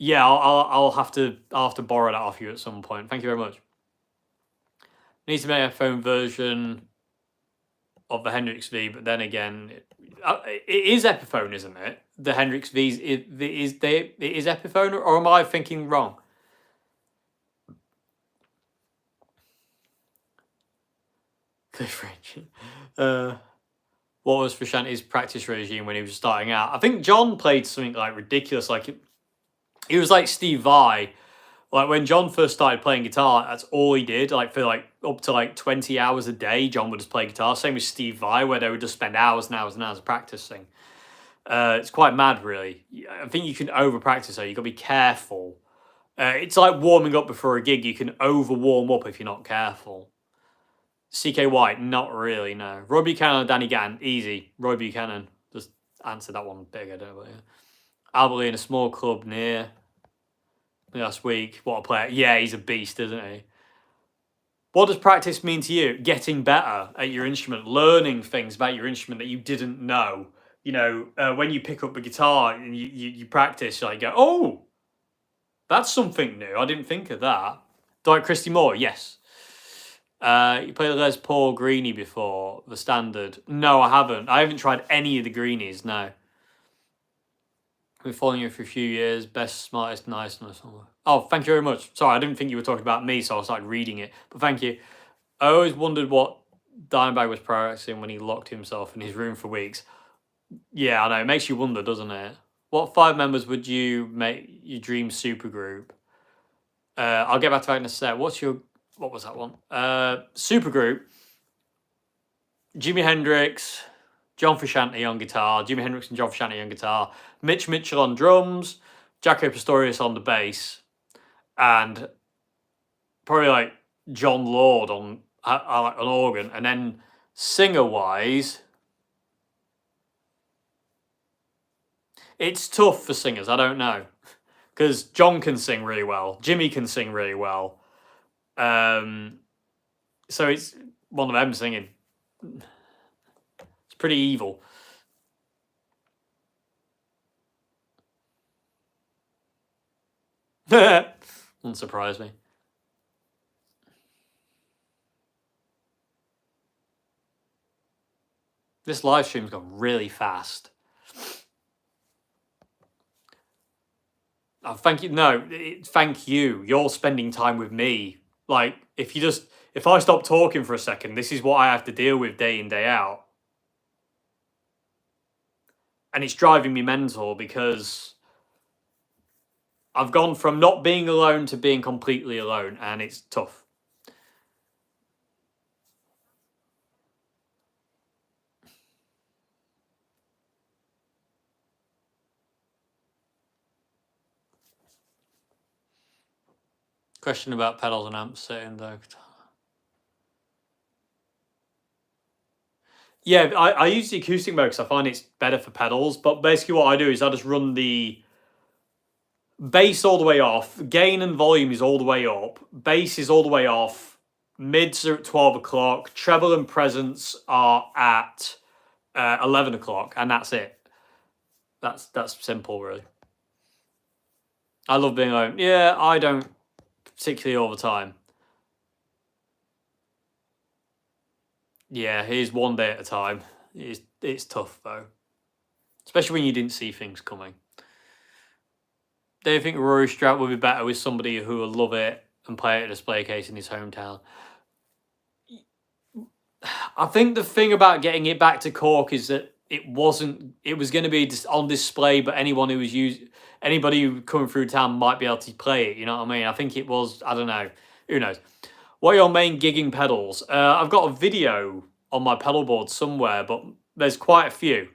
Yeah, I'll have to borrow that off you at some point. Thank you very much. Need to make a phone version of the Hendrix V, but then again, it is Epiphone, isn't it? The Hendrix V it is Epiphone, or am I thinking wrong? Cliff Ridge. What was Frusciante's practice regime when he was starting out? I think John played something like ridiculous, like he was like Steve Vai. Like when John first started playing guitar, that's all he did. Like for like up to like 20 hours a day, John would just play guitar. Same with Steve Vai, where they would just spend hours and hours and hours practicing. It's quite mad, really. I think you can over practice, though. You've got to be careful. It's like warming up before a gig. You can over warm up if you're not careful. CK White, not really, no. Roy Buchanan and Danny Gann, easy. Roy Buchanan, just answer that one bigger, don't we? Albert in a small club near last week. What a player. Yeah, he's a beast, isn't he? What does practice mean to you? Getting better at your instrument, learning things about your instrument that you didn't know. You know, when you pick up the guitar and you practice, like go, oh, that's something new. I didn't think of that. Like Christy Moore, yes. You played the Les Paul Greenie before, the standard. No, I haven't. I haven't tried any of the Greenies, no. We've been following you for a few years. Best, smartest, nicest. Oh, thank you very much. Sorry, I didn't think you were talking about me, so I started reading it. But thank you. I always wondered what Dimebag was practicing when he locked himself in his room for weeks. Yeah, I know. It makes you wonder, doesn't it? What 5 members would you make your dream supergroup? I'll get back to that in a sec. What was that one? Supergroup. Jimi Hendrix, John Frusciante on guitar, Jimi Hendrix and John Frusciante on guitar, Mitch Mitchell on drums, Jaco Pastorius on the bass, and probably like John Lord on organ. And then singer-wise, it's tough for singers. I don't know. Because John can sing really well. Jimmy can sing really well. So it's one of them singing. It's pretty evil. Wouldn't surprise me. This live stream's gone really fast. Oh, thank you. No, thank you. You're spending time with me. Like, if I stop talking for a second, this is what I have to deal with day in, day out. And it's driving me mental because I've gone from not being alone to being completely alone, and it's tough. Question about pedals and amps saying though. Yeah, I use the acoustic mode because I find it's better for pedals. But basically what I do is I just run the bass all the way off. Gain and volume is all the way up. Bass is all the way off. Mids are at 12 o'clock. Treble and presence are at 11 o'clock. And that's it. That's simple, really. I love being alone. Yeah, I don't particularly all the time. Yeah, here's one day at a time. It's tough, though. Especially when you didn't see things coming. Do you think Rory Strat would be better with somebody who will love it and play at a display case in his hometown? I think the thing about getting it back to Cork is that it was going to be on display, but anybody who coming through town might be able to play it. You know what I mean? I think it was. I don't know. Who knows? What are your main gigging pedals? I've got a video on my pedal board somewhere, but there's quite a few.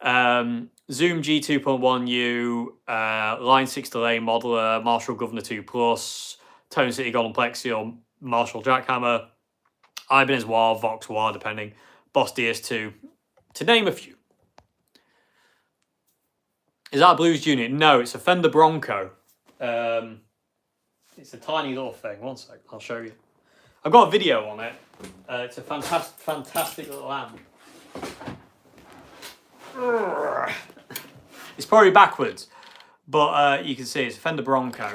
Zoom G2.1U, Line 6 Delay Modeler, Marshall Governor 2 Plus, Tone City Golden Plexi, Marshall Jackhammer, Ibanez Wah, Vox Wah, depending, Boss DS2, to name a few. Is that a Blues Junior? No, it's a Fender Bronco. It's a tiny little thing. One sec, I'll show you. I've got a video on it. It's a fantastic little amp. It's probably backwards, but you can see it's a Fender Bronco.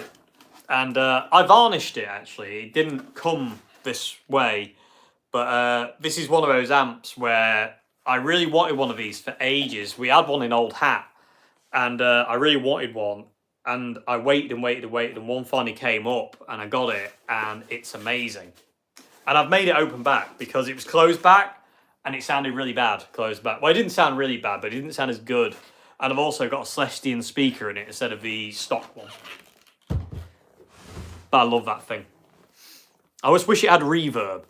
And I varnished it, actually. It didn't come this way. But this is one of those amps where I really wanted one of these for ages. We had one in Old Hat, and I really wanted one. And I waited and waited and waited, and one finally came up, and I got it, and it's amazing. And I've made it open back because it was closed back, and it sounded really bad closed back. Well, it didn't sound really bad, but it didn't sound as good. And I've also got a Celestian speaker in it instead of the stock one. But I love that thing. I just wish it had reverb.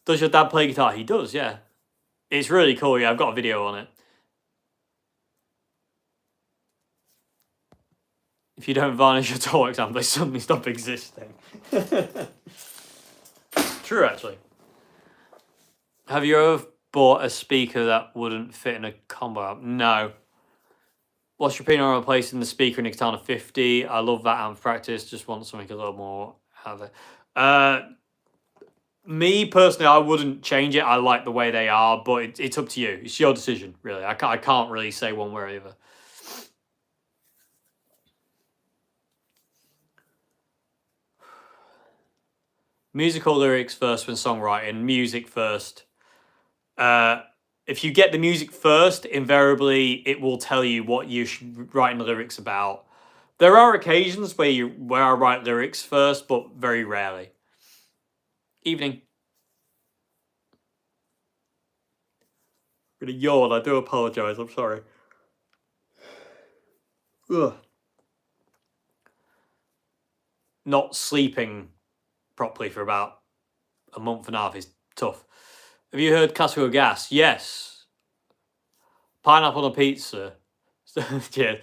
Does your dad play guitar? He does, yeah. It's really cool, yeah. I've got a video on it. If you don't varnish your tool exam, they suddenly stop existing. True, actually. Have you ever bought a speaker that wouldn't fit in a combo amp? No. What's your opinion on replacing the speaker in a Katana 50? I love that amp practice. Just want something a little more out of it. Me personally, I wouldn't change it. I like the way they are, but it's up to you. It's your decision, really. I can't really say one way or the other. Musical lyrics first when songwriting. Music first. If you get the music first, invariably it will tell you what you should write the lyrics about. There are occasions where I write lyrics first, but very rarely. Evening. I'm gonna yawn. I do apologise. I'm sorry. Ugh. Not sleeping properly for about a month and a half is tough. Have you heard Casco Gas? Yes. Pineapple on a pizza. Yeah.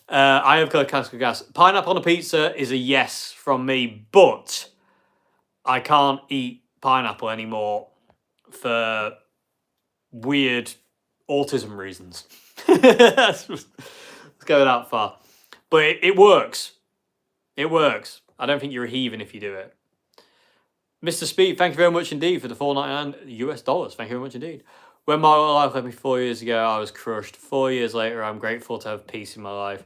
I have heard Casco Gas. Pineapple on a pizza is a yes from me, but I can't eat pineapple anymore for weird autism reasons. Let's go that far. But it works. It works. I don't think you're a heathen if you do it. Mr. Speed, thank you very much indeed for the $4.99 US dollars. Thank you very much indeed. When my life left me 4 years ago, I was crushed. 4 years later, I'm grateful to have peace in my life.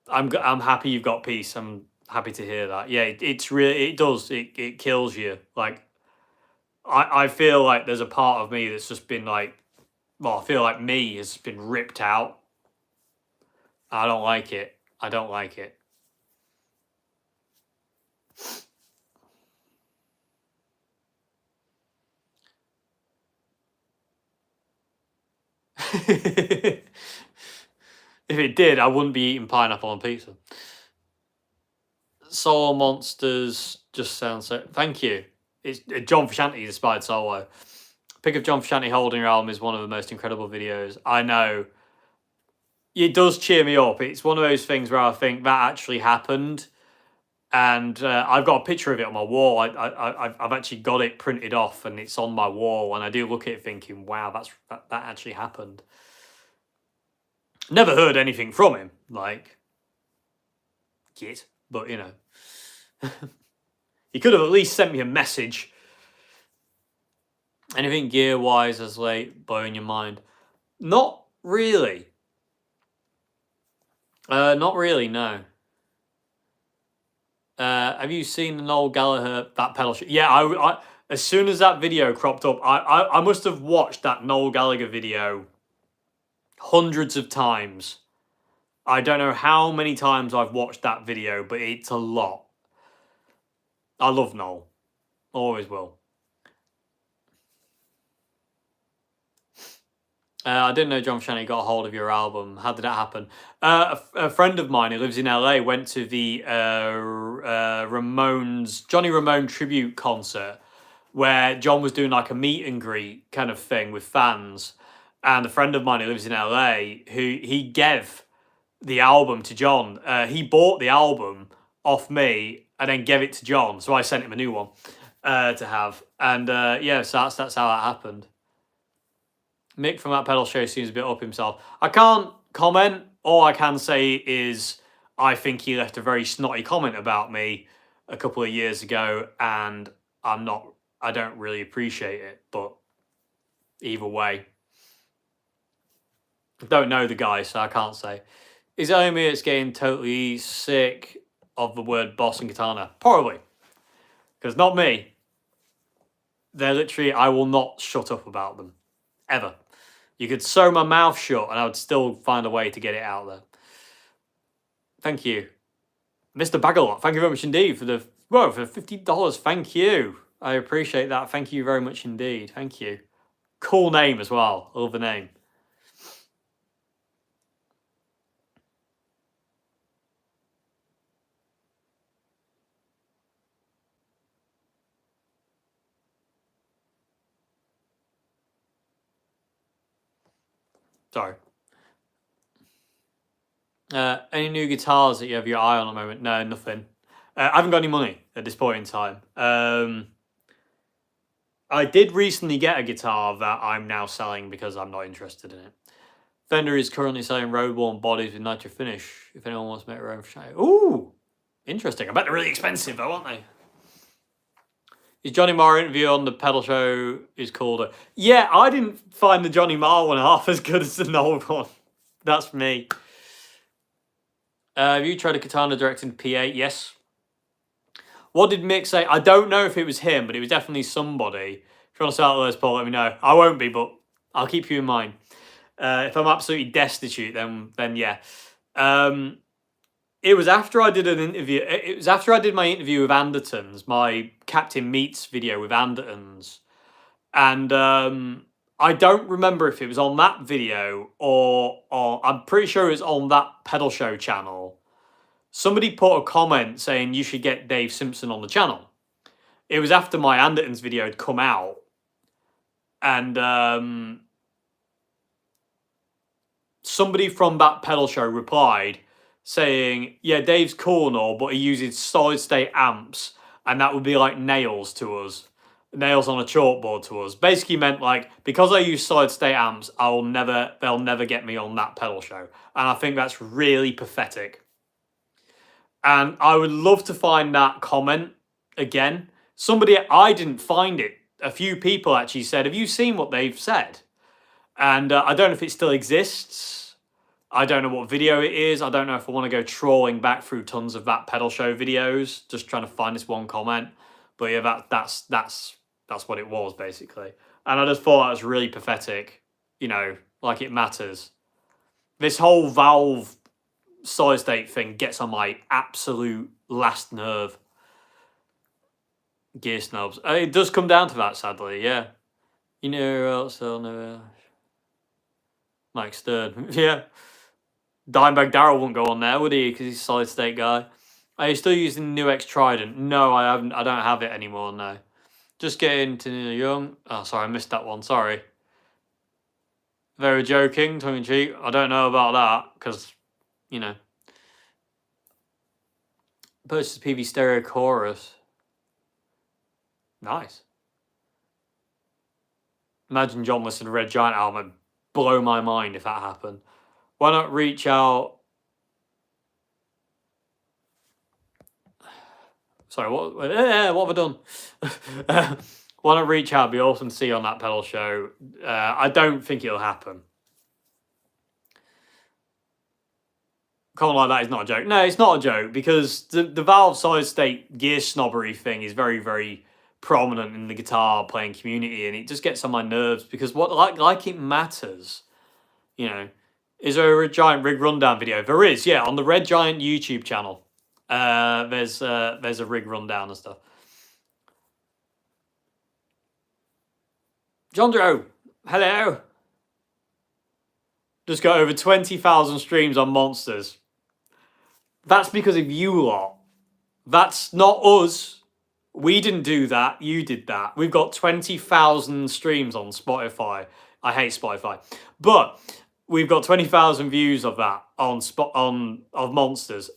I'm happy you've got peace. I'm happy to hear that. Yeah, it's really, it does. It kills you. Like, I feel like there's a part of me that's just been like, well, I feel like me has been ripped out. I don't like it. I don't like it. If it did, I wouldn't be eating pineapple on pizza. Soul Monsters just sounds so... Thank you. It's John Frusciante inspired solo. Pick of John Frusciante holding your album is one of the most incredible videos. I know. It does cheer me up. It's one of those things where I think that actually happened. And I've got a picture of it on my wall. I've actually got it printed off and it's on my wall. And I do look at it thinking, wow, that actually happened. Never heard anything from him. Like, git. But, you know. He could have at least sent me a message. Anything gear-wise as late blowing your mind? Not really. Not really, no. Have you seen the Noel Gallagher, that pedal shoot? Yeah, I as soon as that video cropped up, I must have watched that Noel Gallagher video hundreds of times. I don't know how many times I've watched that video, but it's a lot. I love Noel. Always will. I didn't know John Frusciante got a hold of your album. How did that happen? A friend of mine who lives in LA went to the Johnny Ramone tribute concert where John was doing like a meet and greet kind of thing with fans. And a friend of mine who lives in LA, who he gave the album to John. He bought the album off me and then gave it to John. So I sent him a new one to have. And yeah, so that's how that happened. Mick from that pedal show seems a bit up himself. I can't comment. All I can say is I think he left a very snotty comment about me a couple of years ago, and I don't really appreciate it, but either way. I don't know the guy, so I can't say. Is it only me that's getting totally sick of the word boss and katana? Probably. Because not me. they're literally, I will not shut up about them. Ever. You could sew my mouth shut and I would still find a way to get it out there. Thank you. Mr. Bagalot, thank you very much indeed for the, well, for $50. Thank you. I appreciate that. Thank you very much indeed. Thank you. Cool name as well. I love the name. Sorry. Any new guitars that you have your eye on at the moment? No, nothing. I haven't got any money at this point in time. I did recently get a guitar that I'm now selling because I'm not interested in it. Fender is currently selling road-worn bodies with nitro finish. If anyone wants to make their own shine. Ooh, interesting. I bet they're really expensive though, aren't they? Is Johnny Marr interview on the pedal show is called? Yeah, I didn't find the Johnny Marr one half as good as the Noel one. That's me. Have you tried a Katana directing P8? Yes. What did Mick say? I don't know if it was him, but it was definitely somebody. If you want to start with this, Paul, let me know. I won't be, but I'll keep you in mind. If I'm absolutely destitute, then yeah. It was after I did an interview. It was after I did my interview with Andertons, my Captain Meats video with Andertons, and I don't remember if it was on that video or I'm pretty sure it was on that pedal show channel. Somebody put a comment saying you should get Dave Simpson on the channel. It was after my Andertons video had come out, and somebody from that pedal show replied saying, yeah, Dave's cool and all, but he uses solid state amps, and that would be like nails to us. Nails on a chalkboard to us. Basically meant like, because I use solid state amps, they'll never get me on that pedal show. And I think that's really pathetic. And I would love to find that comment again. I didn't find it. A few people actually said, have you seen what they've said? And I don't know if it still exists. I don't know what video it is. I don't know if I want to go trawling back through tons of that pedal show videos, just trying to find this one comment. But yeah, that's what it was basically. And I just thought that was really pathetic. You know, like it matters. This whole Valve solid state thing gets on my absolute last nerve. Gear snobs. It does come down to that, sadly. Yeah. You know who else they'll know? Mike Stern. Yeah. Dimebag Darrell wouldn't go on there, would he? Because he's a solid state guy. Are you still using the new X Trident? No, I haven't. I don't have it anymore. No. Just getting to young. Oh, sorry, I missed that one. Sorry. They were joking, tongue in cheek. I don't know about that because, you know. Purchased PV Stereo Chorus. Nice. Imagine John listening to Red Giant album. Blow my mind if that happened. Why not reach out? Sorry, what have I done? Why not reach out? It'd be awesome to see you on that pedal show. I don't think it'll happen. Comment like that is not a joke. No, it's not a joke because the Valve solid state gear snobbery thing is very, very prominent in the guitar playing community, and it just gets on my nerves because like it matters, you know. Is there a Red Giant rig rundown video? There is, yeah, on the Red Giant YouTube channel. There's a rig rundown and stuff. John Joe, hello. Just got over 20,000 streams on Monsters. That's because of you lot. That's not us. We didn't do that. You did that. We've got 20,000 streams on Spotify. I hate Spotify, but we've got 20,000 views of that of Monsters.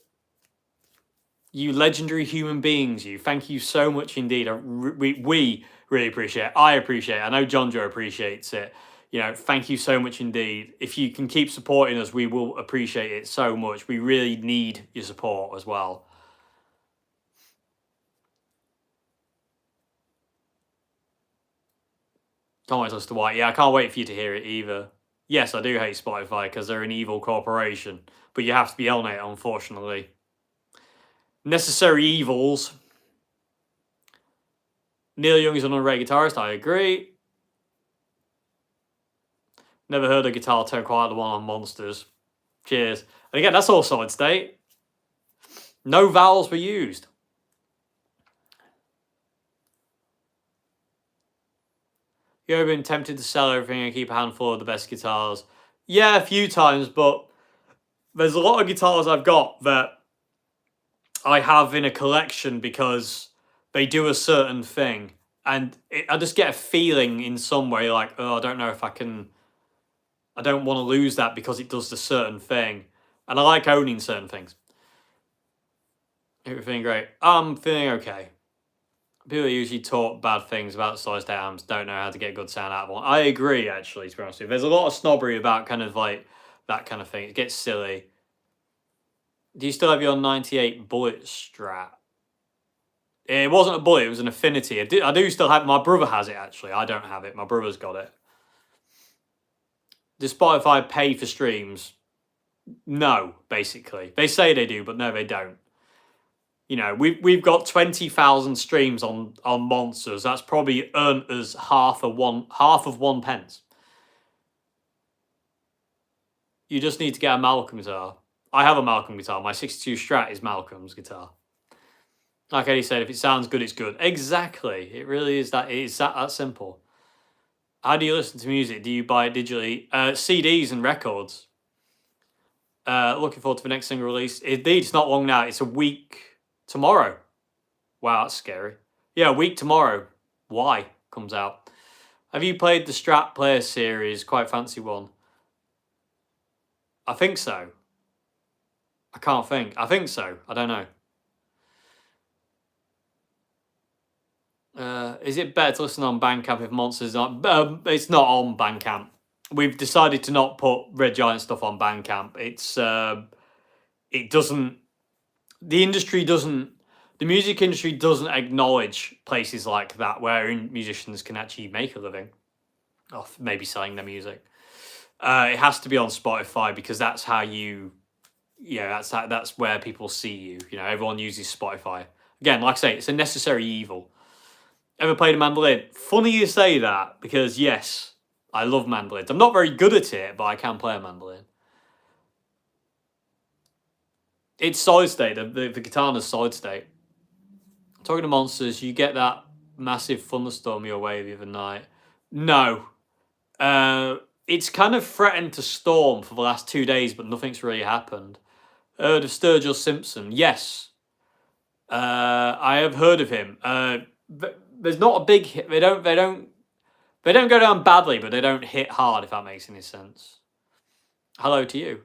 You legendary human beings, you. Thank you so much indeed. We really appreciate it. I appreciate it. I know John Joe appreciates it. You know, thank you so much indeed. If you can keep supporting us, we will appreciate it so much. We really need your support as well. Can't wait to listen to White. Yeah, I can't wait for you to hear it either. Yes, I do hate Spotify because they're an evil corporation, but you have to be on it, unfortunately. Necessary evils. Neil Young is an underrated guitarist. I agree. Never heard a guitar tone quite like the one on Monsters. Cheers. And again, that's all solid state. No vowels were used. You ever been tempted to sell everything and keep a handful of the best guitars? Yeah, a few times, but there's a lot of guitars I've got that I have in a collection because they do a certain thing. And I just get a feeling in some way like, oh, I don't know if I can... I don't want to lose that because it does the certain thing. And I like owning certain things. You're feeling great. I'm feeling okay. People usually talk bad things about solid state amps, don't know how to get good sound out of one. I agree, actually, to be honest with you. There's a lot of snobbery about kind of like that kind of thing. It gets silly. Do you still have your 98 Bullet Strat? It wasn't a Bullet, it was an Affinity. I do still have... My brother has it, actually. I don't have it. My brother's got it. Does Spotify pay for streams? No, basically. They say they do, but no, they don't. You know, we've got 20,000 streams on Monsters. That's probably earned us half of 1 pence. You just need to get a Malcolm guitar. I have a Malcolm guitar. My 62 Strat is Malcolm's guitar. Like Eddie said, if it sounds good, it's good. Exactly. It really is that. It's that simple. How do you listen to music? Do you buy it digitally? CDs and records. Looking forward to the next single release. Indeed, it's not long now. It's a week tomorrow. Wow, that's scary. Yeah, a week tomorrow. Why comes out. Have you played the Strat Player series? Quite fancy one. I think so. I can't think. I think so. I don't know. Is it better to listen on Bandcamp if Monsters not? It's not on Bandcamp. We've decided to not put Red Giant stuff on Bandcamp. It's it doesn't. The industry doesn't. The music industry doesn't acknowledge places like that where musicians can actually make a living off maybe selling their music. It has to be on Spotify because that's how you. Yeah, that's where people see you. You know, everyone uses Spotify. Again, like I say, it's a necessary evil. Ever played a mandolin? Funny you say that, because yes, I love mandolins. I'm not very good at it, but I can play a mandolin. It's solid state. The guitar is solid state. Talking to Monsters, you get that massive thunderstorm your way the other night. No. It's kind of threatened to storm for the last 2 days, but nothing's really happened. Heard of Sturgill Simpson? Yes. I have heard of him. There's not a big hit. They don't go down badly, but they don't hit hard, if that makes any sense. Hello to you.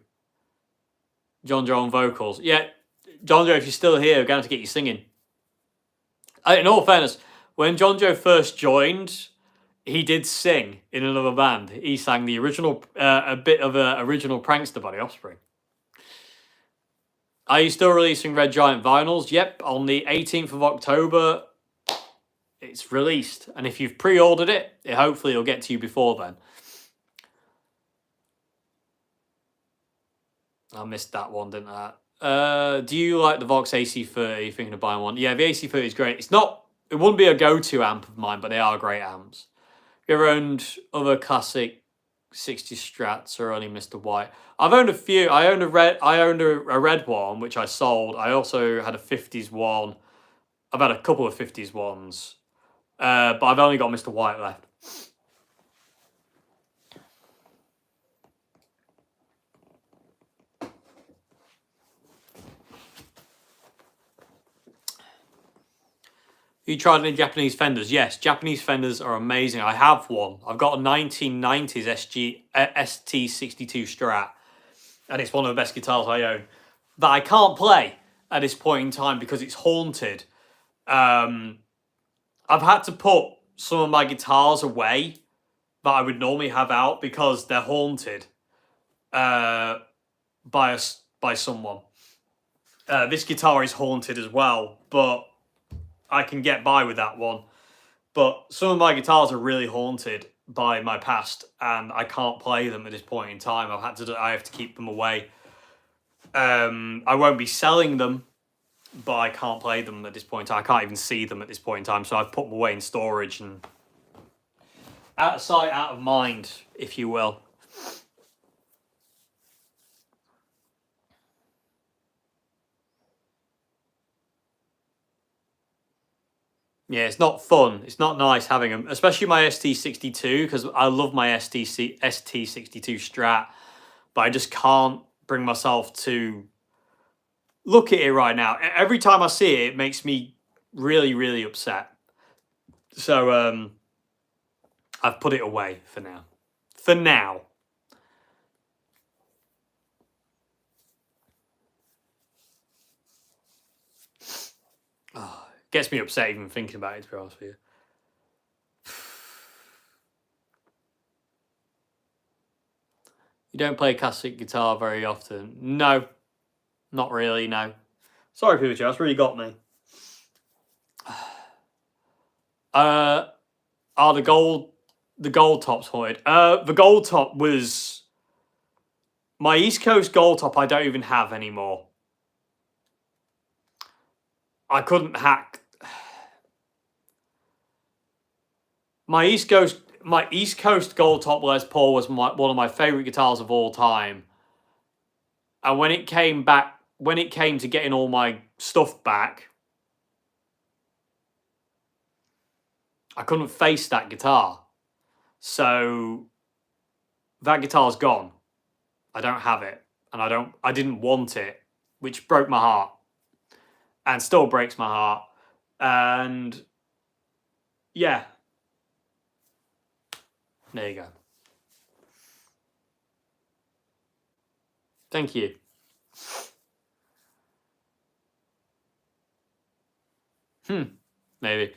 John Joe on vocals. Yeah, John Joe, if you're still here, we're going to have to get you singing. In all fairness, when John Joe first joined, he did sing in another band. He sang the original, a bit of an original Prankster by the Offspring. Are you still releasing Red Giant vinyls? Yep, on the 18th of October, it's released. And if you've pre-ordered it, hopefully it'll get to you before then. I missed that one, didn't I? Do you like the Vox AC30? Are you thinking of buying one? Yeah, the AC30 is great. It wouldn't be a go-to amp of mine, but they are great amps. Have you ever owned other classic 60 Strats or only Mr. White? I've owned a few. I owned a red one, which I sold. I also had a 50s one. I've had a couple of 50s ones. But I've only got Mr. White left. You tried any Japanese Fenders? Yes, Japanese Fenders are amazing. I have one. I've got a 1990s ST62 Strat. And it's one of the best guitars I own. That I can't play at this point in time because it's haunted. I've had to put some of my guitars away that I would normally have out because they're haunted by someone. This guitar is haunted as well, but I can get by with that one. But some of my guitars are really haunted by my past, and I can't play them at this point in time. I have to keep them away. I won't be selling them but I can't play them at this point in time. I can't even see them at this point in time, so I've put them away in storage and out of sight, out of mind, if you will. Yeah, it's not fun. It's not nice having them, especially my ST62, because I love my ST62 Strat, but I just can't bring myself to look at it right now. Every time I see it, it makes me really, really upset. So I've put it away for now. For now. Oh, it gets me upset even thinking about it, to be honest with you. You don't play classic guitar very often? No, not really, no. Sorry, Poochie, that's really got me. The gold top's haunted. The gold top was my East Coast gold top. I don't even have anymore. I couldn't hack my East Coast gold top Les Paul was one of my favorite guitars of all time. And when it came to getting all my stuff back, I couldn't face that guitar. So that guitar's gone. I don't have it, and I didn't want it, which broke my heart. And still breaks my heart. And yeah. There you go. Thank you. Maybe.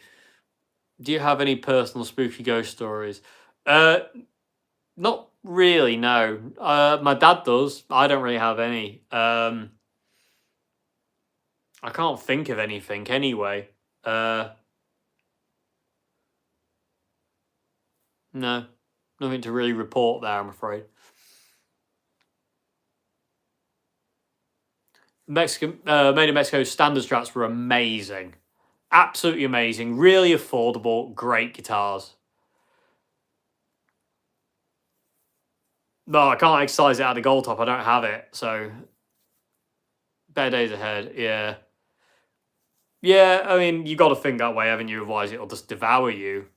Do you have any personal spooky ghost stories? Not really, no. My dad does. I don't really have any. I can't think of anything anyway. No. Nothing to really report there, I'm afraid. Made in Mexico standard Strats were amazing. Absolutely amazing. Really affordable. Great guitars. No, I can't exercise it out of the gold top. I don't have it. So, better days ahead. Yeah. Yeah, I mean, you got to think that way, haven't you? Otherwise, it'll just devour you.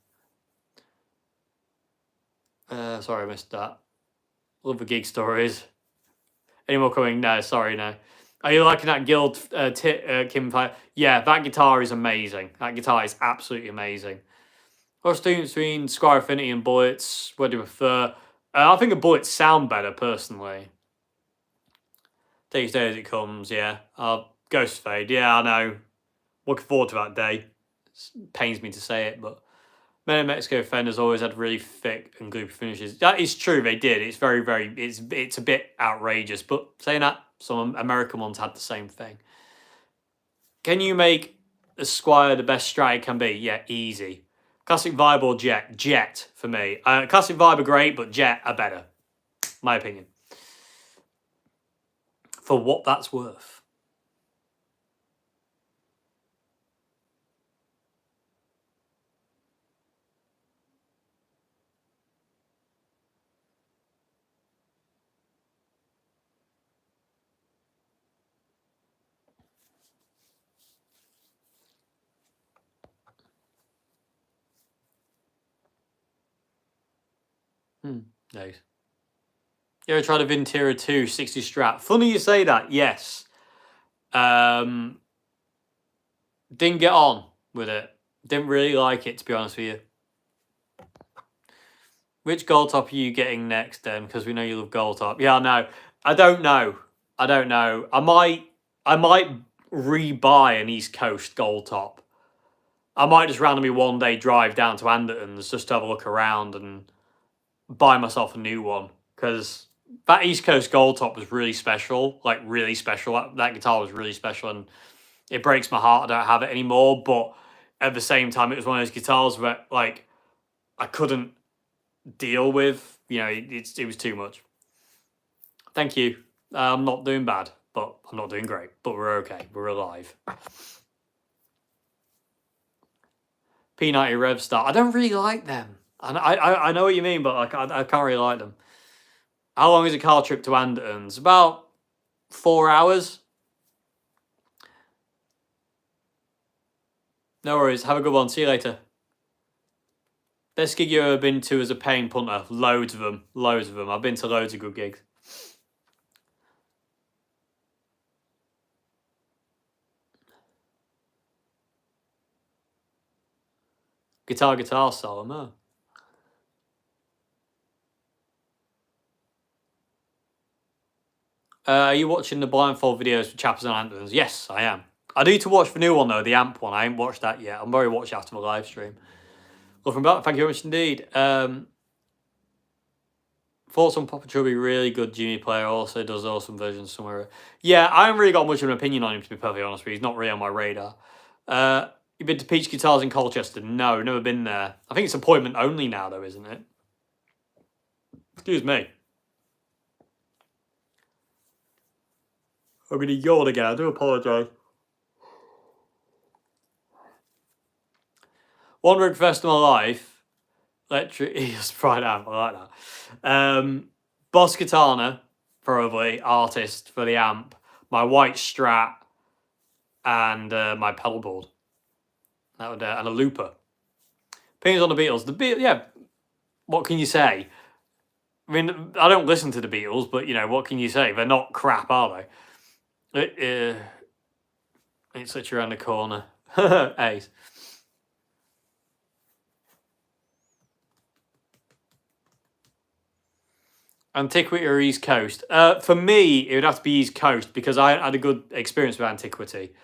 Sorry, I missed that. Love the gig stories. Any more coming? No, sorry, no. Are you liking that Guild Kim Fire? Yeah, that guitar is amazing. That guitar is absolutely amazing. What's the difference between Squire Affinity and Bullets? What do you prefer? I think the Bullets sound better, personally. Take each day as it comes, yeah. Ghost Fade, yeah, I know. Looking forward to that day. It pains me to say it, but Men in Mexico Fenders always had really thick and gloopy finishes. That is true, they did. It's very, very, it's a bit outrageous, but saying that, some American ones had the same thing. Can you make a Squire the best Strat it can be? Yeah, easy. Classic Vibe or Jet? Jet for me. Classic Vibe are great, but Jet are better. My opinion. For what that's worth. Nice. You ever tried a Vintera 2 60 Strat? Funny you say that, yes. Didn't get on with it. Didn't really like it, to be honest with you. Which gold top are you getting next, then? Because we know you love gold top. Yeah, I know. I don't know. I might re-buy an East Coast gold top. I might just randomly one day drive down to Anderton's just to have a look around and buy myself a new one. Because that East Coast gold top was really special. Like, really special. That guitar was really special. And it breaks my heart I don't have it anymore. But at the same time, it was one of those guitars where, like, I couldn't deal with. You know, it was too much. Thank you. I'm not doing bad, but I'm not doing great. But we're okay. We're alive. P90 Rev Star. I don't really like them. I know what you mean, but I can't really like them. How long is a car trip to Anderton's? About 4 hours. No worries. Have a good one. See you later. Best gig you've ever been to as a paying punter? Loads of them. Loads of them. I've been to loads of good gigs. Guitar solo, no. Are you watching the blindfold videos for Chappers and Anthems? Yes, I am. I need to watch the new one though, the amp one. I ain't watched that yet. I'm very watch after my live stream. Looking back, thank you very much indeed. Thoughts on Papa Chubby, really good Jimmy player, also does awesome versions somewhere. Yeah, I haven't really got much of an opinion on him, to be perfectly honest with you. He's not really on my radar. You've been to Peach Guitars in Colchester? No, never been there. I think it's appointment only now though, isn't it? Excuse me. I'm going to yawn again. I do apologise. One request of my life. Electric Eels Pride amp. I like that. Boss Katana, probably. Artist for the amp. My white Strat. And my pedal board. That would, and a looper. Opinions on the Beatles. The Beatles, yeah. What can you say? I mean, I don't listen to the Beatles, but, you know, what can you say? They're not crap, are they? It's literally around the corner. Ace. Antiquity or East Coast? For me, it would have to be East Coast because I had a good experience with Antiquity.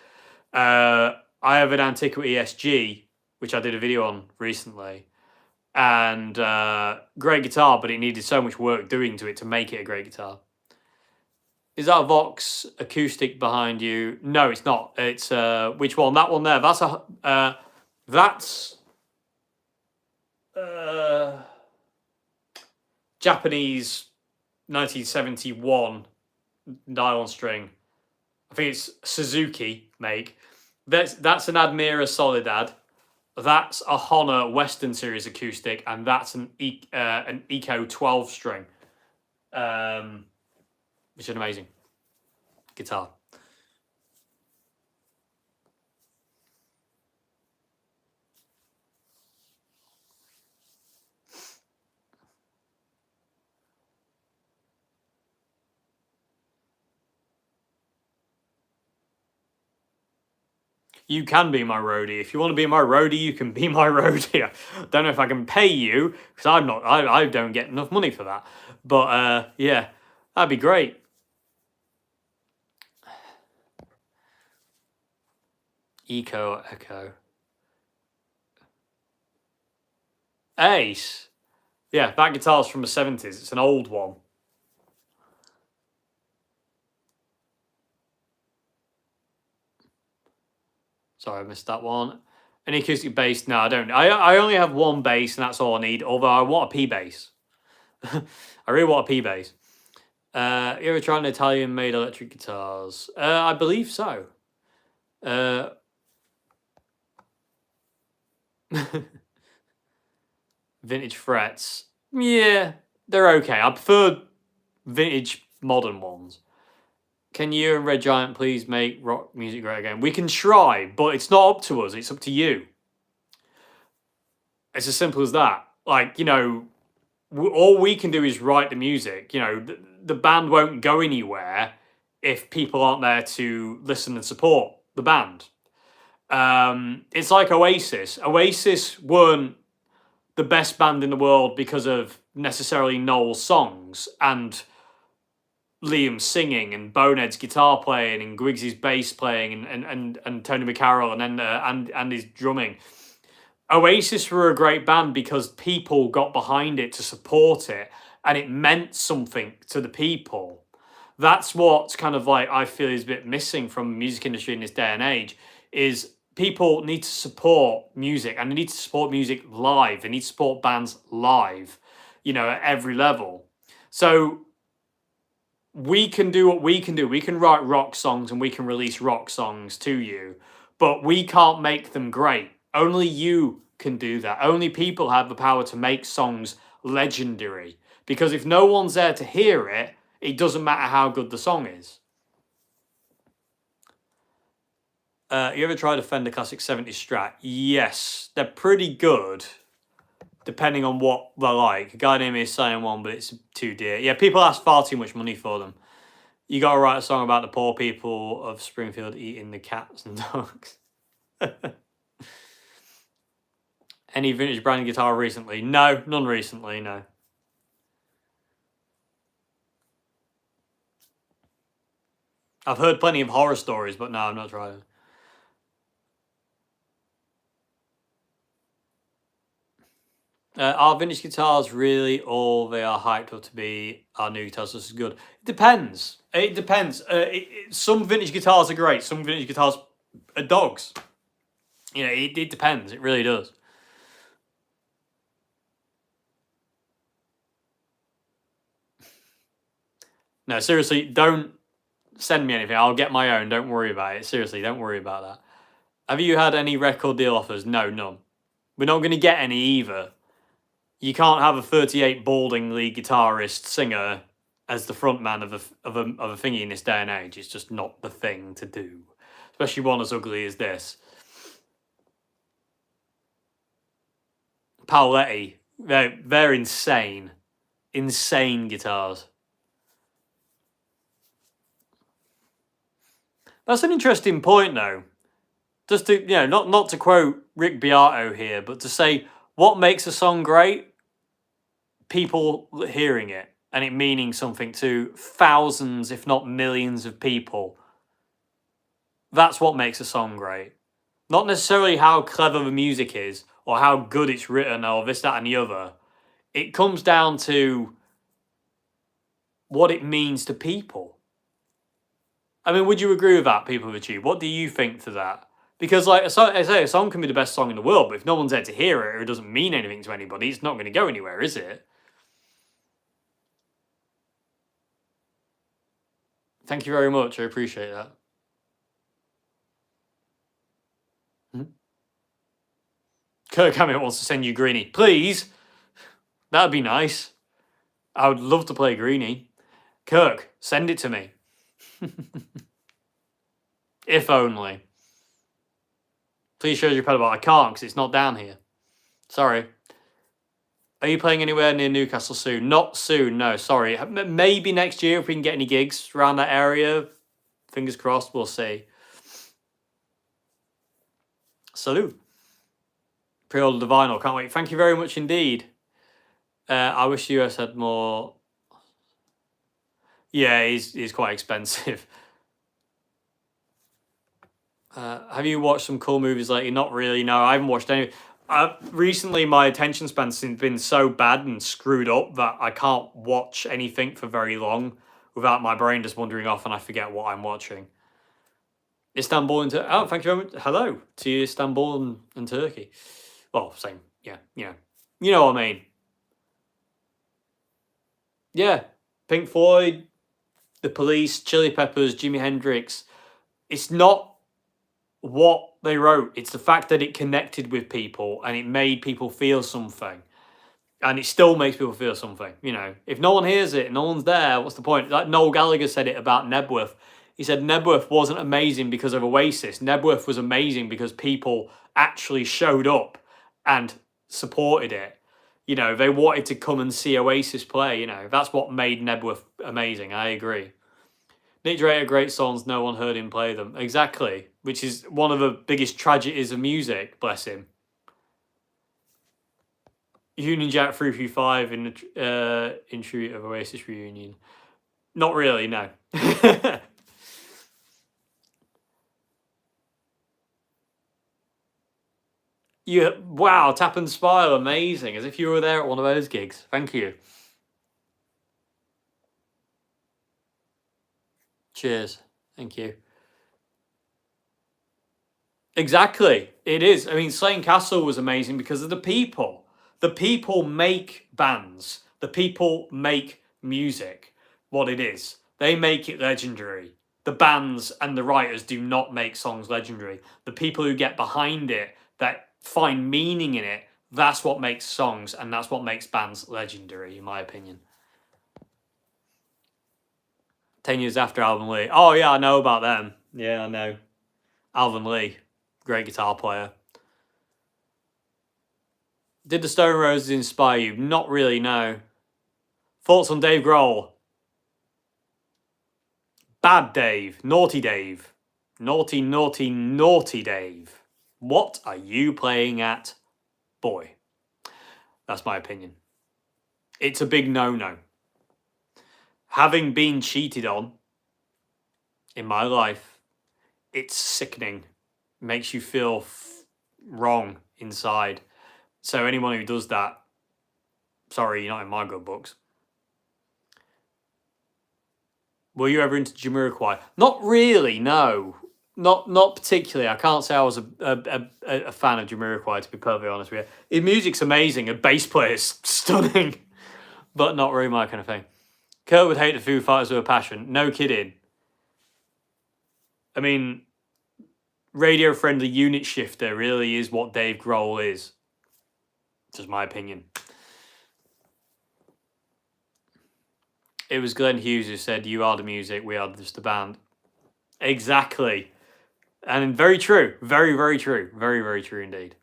I have an Antiquity SG, which I did a video on recently. And great guitar, but it needed so much work doing to it to make it a great guitar. Is that a Vox acoustic behind you? No, it's not. It's which one? That one there. That's a that's Japanese 1971 nylon string. I think it's Suzuki make. That's an Admira Soledad. That's a Honor Western Series acoustic, and that's an Eco 12 string, which is an amazing guitar. You can be my roadie. If you want to be my roadie, you can be my roadie. I don't know if I can pay you, because I'm not, I don't get enough money for that. But yeah, that'd be great. Echo. Ace. Yeah, that guitar's from the 70s. It's an old one. Sorry, I missed that one. An acoustic bass? No, I don't. I only have one bass, and that's all I need. Although I want a P bass. I really want a P bass. You ever tried Italian-made electric guitars? I believe so. Vintage frets. Yeah, they're okay. I prefer vintage modern ones. Can you and Red Giant please make rock music great again? We can try, but it's not up to us. It's up to you. It's as simple as that. Like, you know, all we can do is write the music. You know, the band won't go anywhere if people aren't there to listen and support the band. It's like Oasis. Oasis weren't the best band in the world because of necessarily Noel's songs and Liam singing and Bonehead's guitar playing and Griggsy's bass playing and Tony McCarroll and then and his drumming. Oasis were a great band because people got behind it to support it and it meant something to the people. That's what's kind of like I feel is a bit missing from the music industry in this day and age is people need to support music and they need to support music live. They need to support bands live, you know, at every level. So we can do what we can do. We can write rock songs and we can release rock songs to you, but we can't make them great. Only you can do that. Only people have the power to make songs legendary. Because if no one's there to hear it, it doesn't matter how good the song is. You ever tried a Fender Classic 70 Strat? Yes, they're pretty good, depending on what they're like. A guy named me is saying one, but it's too dear. Yeah, people ask far too much money for them. You got to write a song about the poor people of Springfield eating the cats and dogs. Any vintage brand guitar recently? No, none recently, no. I've heard plenty of horror stories, but no, I'm not trying. Are vintage guitars really all they are hyped up to be? Our new guitars is good. It depends. It depends. Some vintage guitars are great. Some vintage guitars are dogs. You know, it depends. It really does. No, seriously, don't send me anything. I'll get my own. Don't worry about it. Seriously, don't worry about that. Have you had any record deal offers? No, none. We're not going to get any either. You can't have a 38 balding lead guitarist singer as the frontman of a thingy in this day and age. It's just not the thing to do, especially one as ugly as this. Paoletti, they're insane guitars. That's an interesting point, though. Just to, you know, not to quote Rick Beato here, but to say what makes a song great. People hearing it and it meaning something to thousands, if not millions of people. That's what makes a song great. Not necessarily how clever the music is or how good it's written or this, that, and the other. It comes down to what it means to people. I mean, would you agree with that, people of Achieve? What do you think to that? Because, like I say, a song can be the best song in the world, but if no one's there to hear it or it doesn't mean anything to anybody, it's not going to go anywhere, is it? Thank you very much. I appreciate that. Kirk Hammett wants to send you Greenie. Please. That'd be nice. I would love to play Greenie. Kirk, send it to me. If only. Please show your pedal bar. I can't because it's not down here. Sorry. Are you playing anywhere near Newcastle soon? Not soon, no, sorry. Maybe next year if we can get any gigs around that area. Fingers crossed, we'll see. Salute. Pre-order the vinyl, can't wait. Thank you very much indeed. I wish the US had more. Yeah, he's quite expensive. Have you watched some cool movies lately? Not really, no. I haven't watched any. Recently, my attention span's been so bad and screwed up that I can't watch anything for very long without my brain just wandering off and I forget what I'm watching. Istanbul and Turkey. Oh, thank you very much. Hello to Istanbul and Turkey. Well, same. Yeah, yeah. You know what I mean. Yeah. Pink Floyd, The Police, Chili Peppers, Jimi Hendrix. It's not what they wrote. It's the fact that it connected with people and it made people feel something. And it still makes people feel something. You know, if no one hears it, no one's there, what's the point? Like Noel Gallagher said it about Nebworth. He said Nebworth wasn't amazing because of Oasis. Nebworth was amazing because people actually showed up and supported it. You know, they wanted to come and see Oasis play. You know, that's what made Nebworth amazing. I agree. Nick Drake had great songs, no one heard him play them. Exactly, which is one of the biggest tragedies of music, bless him. Union Jack 335 in the tribute of Oasis reunion. Not really, no. Wow, Tap and Smile, amazing. As if you were there at one of those gigs. Thank you. Cheers. Thank you. Exactly. It is. I mean, Slane Castle was amazing because of the people. The people make bands. The people make music what it is. They make it legendary. The bands and the writers do not make songs legendary. The people who get behind it, that find meaning in it, that's what makes songs, and that's what makes bands legendary, in my opinion. 10 years after Alvin Lee. Oh, yeah, I know about them. Yeah, I know. Alvin Lee, great guitar player. Did the Stone Roses inspire you? Not really, no. Thoughts on Dave Grohl? Bad Dave. Naughty Dave. Naughty, naughty, naughty Dave. What are you playing at, boy? That's my opinion. It's a big no-no. Having been cheated on in my life, it's sickening. Makes you feel wrong inside. So anyone who does that, sorry, you're not in my good books. Were you ever into Jamiroquai? Not really, no. Not particularly. I can't say I was a fan of Jamiroquai, to be perfectly honest with you. His music's amazing, and bass player's stunning, but not really my kind of thing. Kurt would hate the Foo Fighters with a passion. No kidding. I mean, radio-friendly unit shifter really is what Dave Grohl is. Just my opinion. It was Glenn Hughes who said, "You are the music, we are just the band." Exactly. And very true. Very, very true. Very, very true indeed.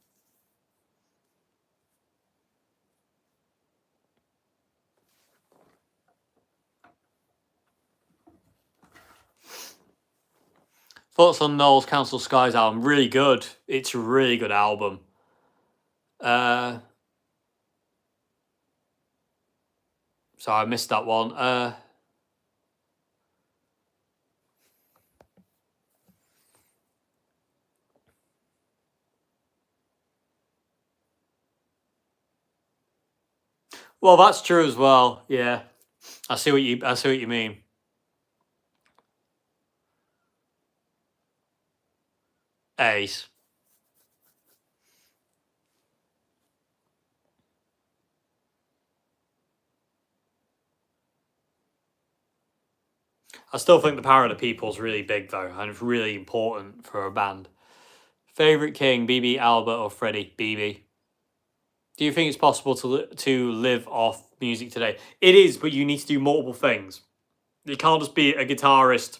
Thoughts on Noel's Council Skies album? Really good. It's a really good album. Sorry, I missed that one. Well, that's true as well. Yeah, I see what you mean. Ace. I still think the power of the people is really big though, and it's really important for a band. Favorite King, BB, Albert, or Freddie? BB. Do you think it's possible to live off music today? It is, but you need to do multiple things. You can't just be a guitarist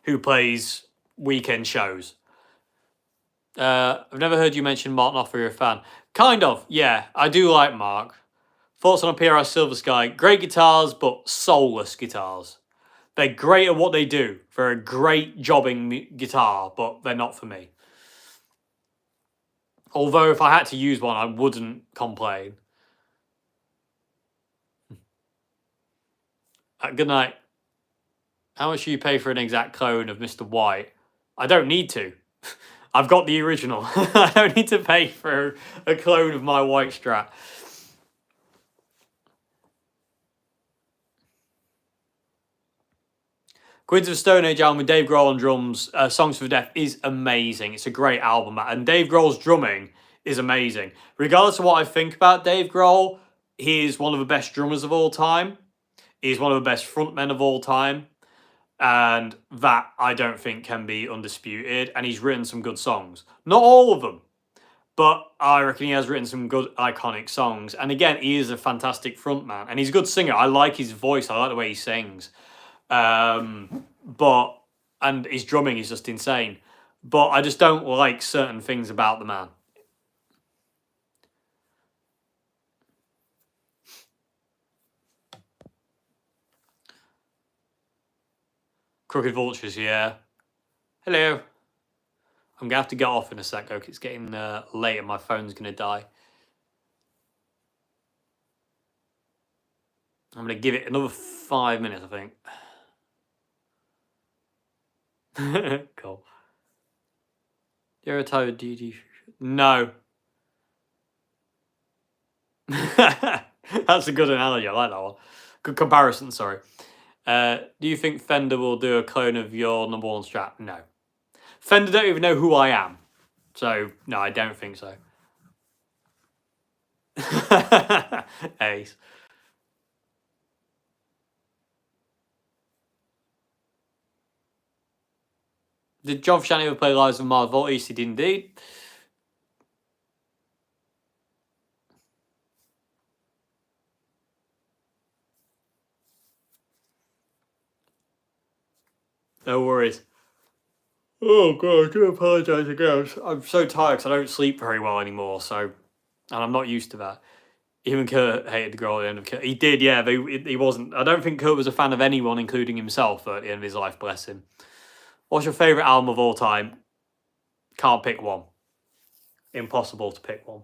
who plays weekend shows. I've never heard you mention Mark Knopfler, you're a fan. Kind of, yeah. I do like Mark. Thoughts on a PRI Silver Sky? Great guitars, but soulless guitars. They're great at what they do. They're a great jobbing guitar, but they're not for me. Although if I had to use one, I wouldn't complain. Good night. How much do you pay for an exact clone of Mr. White? I don't need to. I've got the original. I don't need to pay for a clone of my White Strat. Queens of Stone Age album with Dave Grohl on drums, Songs for Death, is amazing. It's a great album, and Dave Grohl's drumming is amazing. Regardless of what I think about Dave Grohl, he is one of the best drummers of all time. He's one of the best frontmen of all time. And that, I don't think, can be undisputed. And he's written some good songs. Not all of them, but I reckon he has written some good, iconic songs. And again, he is a fantastic frontman. And he's a good singer. I like his voice. I like the way he sings. And his drumming is just insane. But I just don't like certain things about the man. Crooked Vultures, yeah. Hello. I'm going to have to get off in a sec, though, 'cause it's getting late and my phone's going to die. I'm going to give it another 5 minutes, I think. Cool. You're a tired DD. No. That's a good analogy. I like that one. Good comparison, sorry. Do you think Fender will do a clone of your number one Strat? No. Fender don't even know who I am. So, no, I don't think so. Ace. Did John Frusciante ever play live with Mars Volta? Yes, he did indeed. No worries. Oh god, I do apologise again. I'm so tired because I don't sleep very well anymore. So, and I'm not used to that. Even Kurt hated the Grohl at the end of Kurt. He did, yeah. But he wasn't. I don't think Kurt was a fan of anyone, including himself, at the end of his life. Bless him. What's your favourite album of all time? Can't pick one. Impossible to pick one.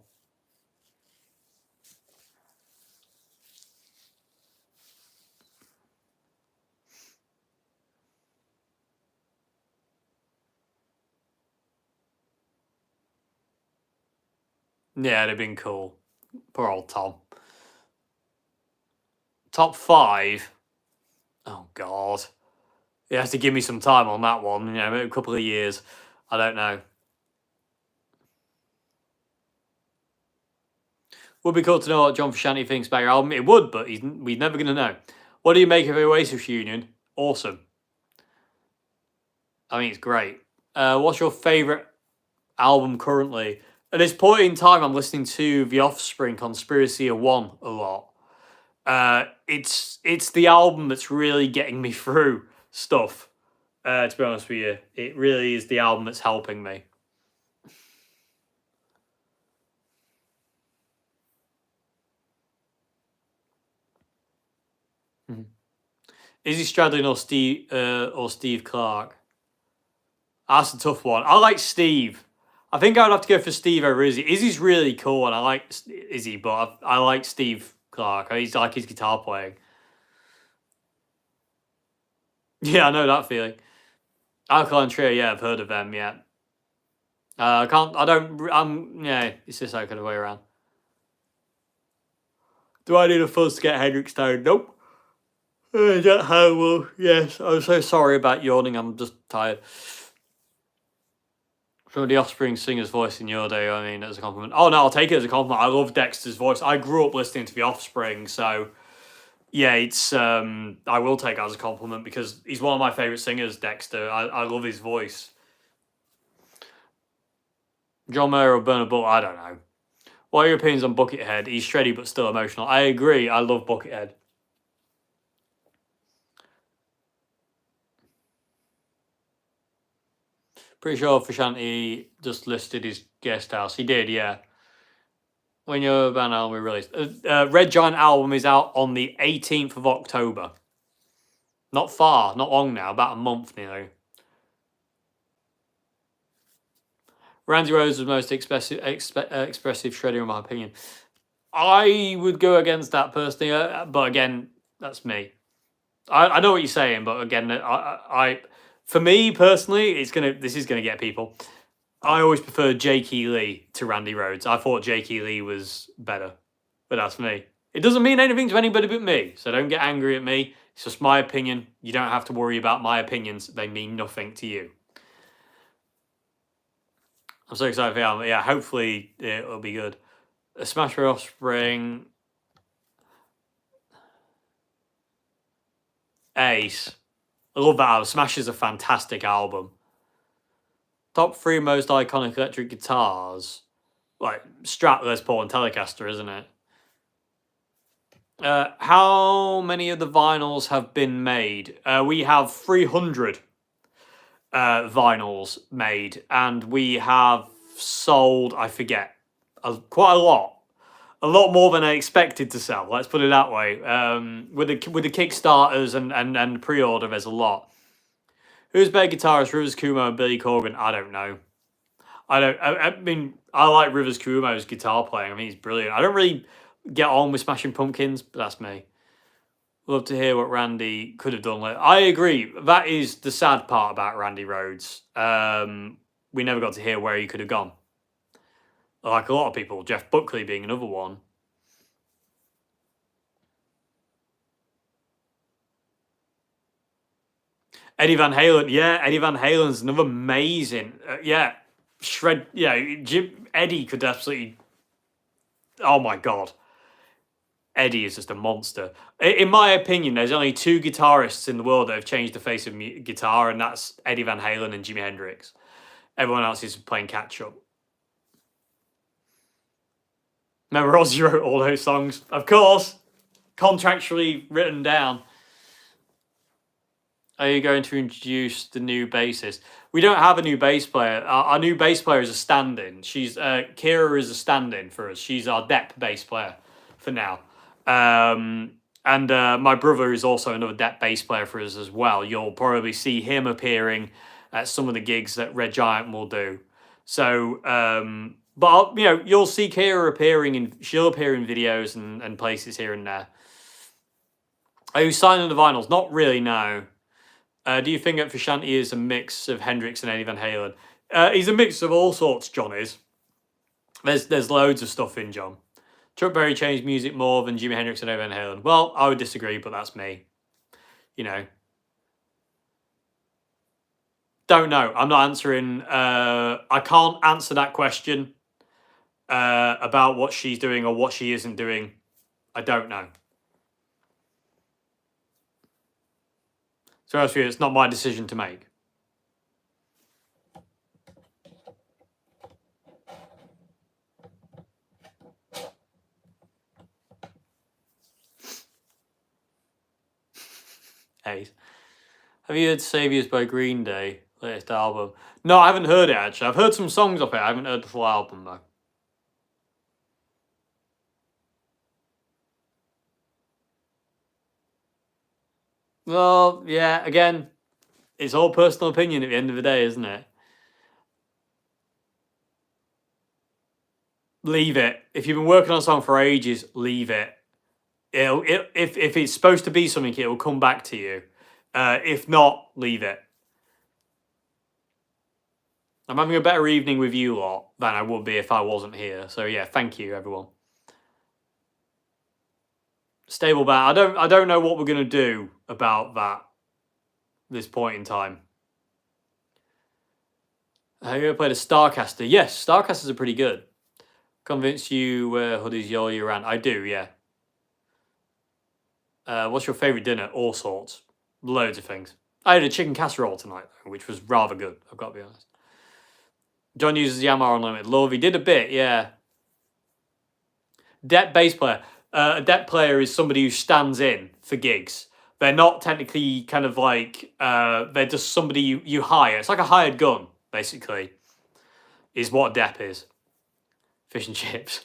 Yeah, it'd have been cool. Poor old Tom. Top 5. Oh god. He has to give me some time on that one. You know, a couple of years. I don't know. Would be cool to know what John Frusciante thinks about your album. It would, but we're never going to know. What do you make of Oasis Union? Awesome. I mean, it's great. What's your favourite album currently? At this point in time, I'm listening to The Offspring Conspiracy of One a lot. It's the album that's really getting me through stuff. To be honest with you, it really is the album that's helping me. Is he Stradlin or Steve Clark? That's a tough one. I like Steve. I think I would have to go for Steve over Izzy. Izzy's really cool, and I like Izzy, but I like Steve Clark. He's like his guitar playing. Yeah, I know that feeling. Alkaline Trio, yeah, I've heard of them. Yeah. Yeah, it's just that kind of way around. Do I need a fuzz to get Hendrix down? Nope. Yes, I'm so sorry about yawning. I'm just tired. From the Offspring singer's voice in your day, I mean, as a compliment. Oh no, I'll take it as a compliment. I love Dexter's voice. I grew up listening to the Offspring, so yeah, it's I will take it as a compliment because he's one of my favourite singers, Dexter. I love his voice. John Mayer or Bernard Bull, I don't know. What are your opinions on Buckethead? He's shreddy but still emotional. I agree. I love Buckethead. Pretty sure Frusciante just listed his guest house. He did, yeah. When your band album released. Red Giant album is out on the 18th of October. Not far, not long now, about a month nearly. Randy Rhoads was the most expressive shredder in my opinion. I would go against that personally, but again, that's me. I know what you're saying, but again, for me personally, this is gonna get people. I always preferred Jakey Lee to Randy Rhoads. I thought Jakey Lee was better, but that's me. It doesn't mean anything to anybody but me, so don't get angry at me. It's just my opinion. You don't have to worry about my opinions. They mean nothing to you. I'm so excited for the album. Yeah, hopefully it'll be good. A Smash for Offspring. Ace. I love that album. Smash is a fantastic album. Top 3 most iconic electric guitars. Like Strat, Les Paul, and Telecaster, isn't it? How many of the vinyls have been made? We have 300 vinyls made, and we have sold, I forget, quite a lot. A lot more than I expected to sell. Let's put it that way. With the Kickstarters and pre-order, there's a lot. Who's better guitarist, Rivers Cuomo and Billy Corgan? I don't know. I mean, I like Rivers Cuomo's guitar playing. I mean, he's brilliant. I don't really get on with Smashing Pumpkins, but that's me. Love to hear what Randy could have done. I agree. That is the sad part about Randy Rhoads. We never got to hear where he could have gone. Like a lot of people, Jeff Buckley being another one. Eddie Van Halen, yeah, Eddie Van Halen's another amazing, yeah, shred, yeah, Eddie could absolutely, oh my god. Eddie is just a monster. In my opinion, there's only two guitarists in the world that have changed the face of guitar, and that's Eddie Van Halen and Jimi Hendrix. Everyone else is playing catch up. Remember, Ozzy wrote all those songs, of course, contractually written down. Are you going to introduce the new bassist? We don't have a new bass player. Our new bass player is a stand-in. She's Kira is a stand-in for us. She's our depth bass player for now. And my brother is also another depth bass player for us as well. You'll probably see him appearing at some of the gigs that Red Giant will do. So, but you know, you'll see Kira appearing she'll appear in videos and places here and there. Are you signing the vinyls? Not really, no. Do you think that Frusciante is a mix of Hendrix and Eddie Van Halen? He's a mix of all sorts, John is. There's loads of stuff in John. Chuck Berry changed music more than Jimi Hendrix and Eddie Van Halen. Well, I would disagree, but that's me. You know. Don't know. I'm not answering. I can't answer that question about what she's doing or what she isn't doing. I don't know. So as for you, it's not my decision to make. Ace. Have you heard Saviours by Green Day, latest album? No, I haven't heard it actually. I've heard some songs of it. I haven't heard the full album though. Well, yeah, again, it's all personal opinion at the end of the day, isn't it? Leave it. If you've been working on a song for ages, leave it. If it's supposed to be something, it will come back to you. If not, leave it. I'm having a better evening with you lot than I would be if I wasn't here. So yeah, thank you everyone. Stable band. I don't know what we're gonna do about that. This point in time. Have you ever played a Starcaster? Yes, Starcasters are pretty good. Convince you wear hoodies all year round. I do, yeah. What's your favourite dinner? All sorts. Loads of things. I had a chicken casserole tonight, though, which was rather good, I've got to be honest. John uses Yamaha Unlimited. Love, he did a bit, yeah. Depth bass player. A depth player is somebody who stands in for gigs. They're not technically kind of like, they're just somebody you hire. It's like a hired gun, basically, is what depth is. Fish and chips.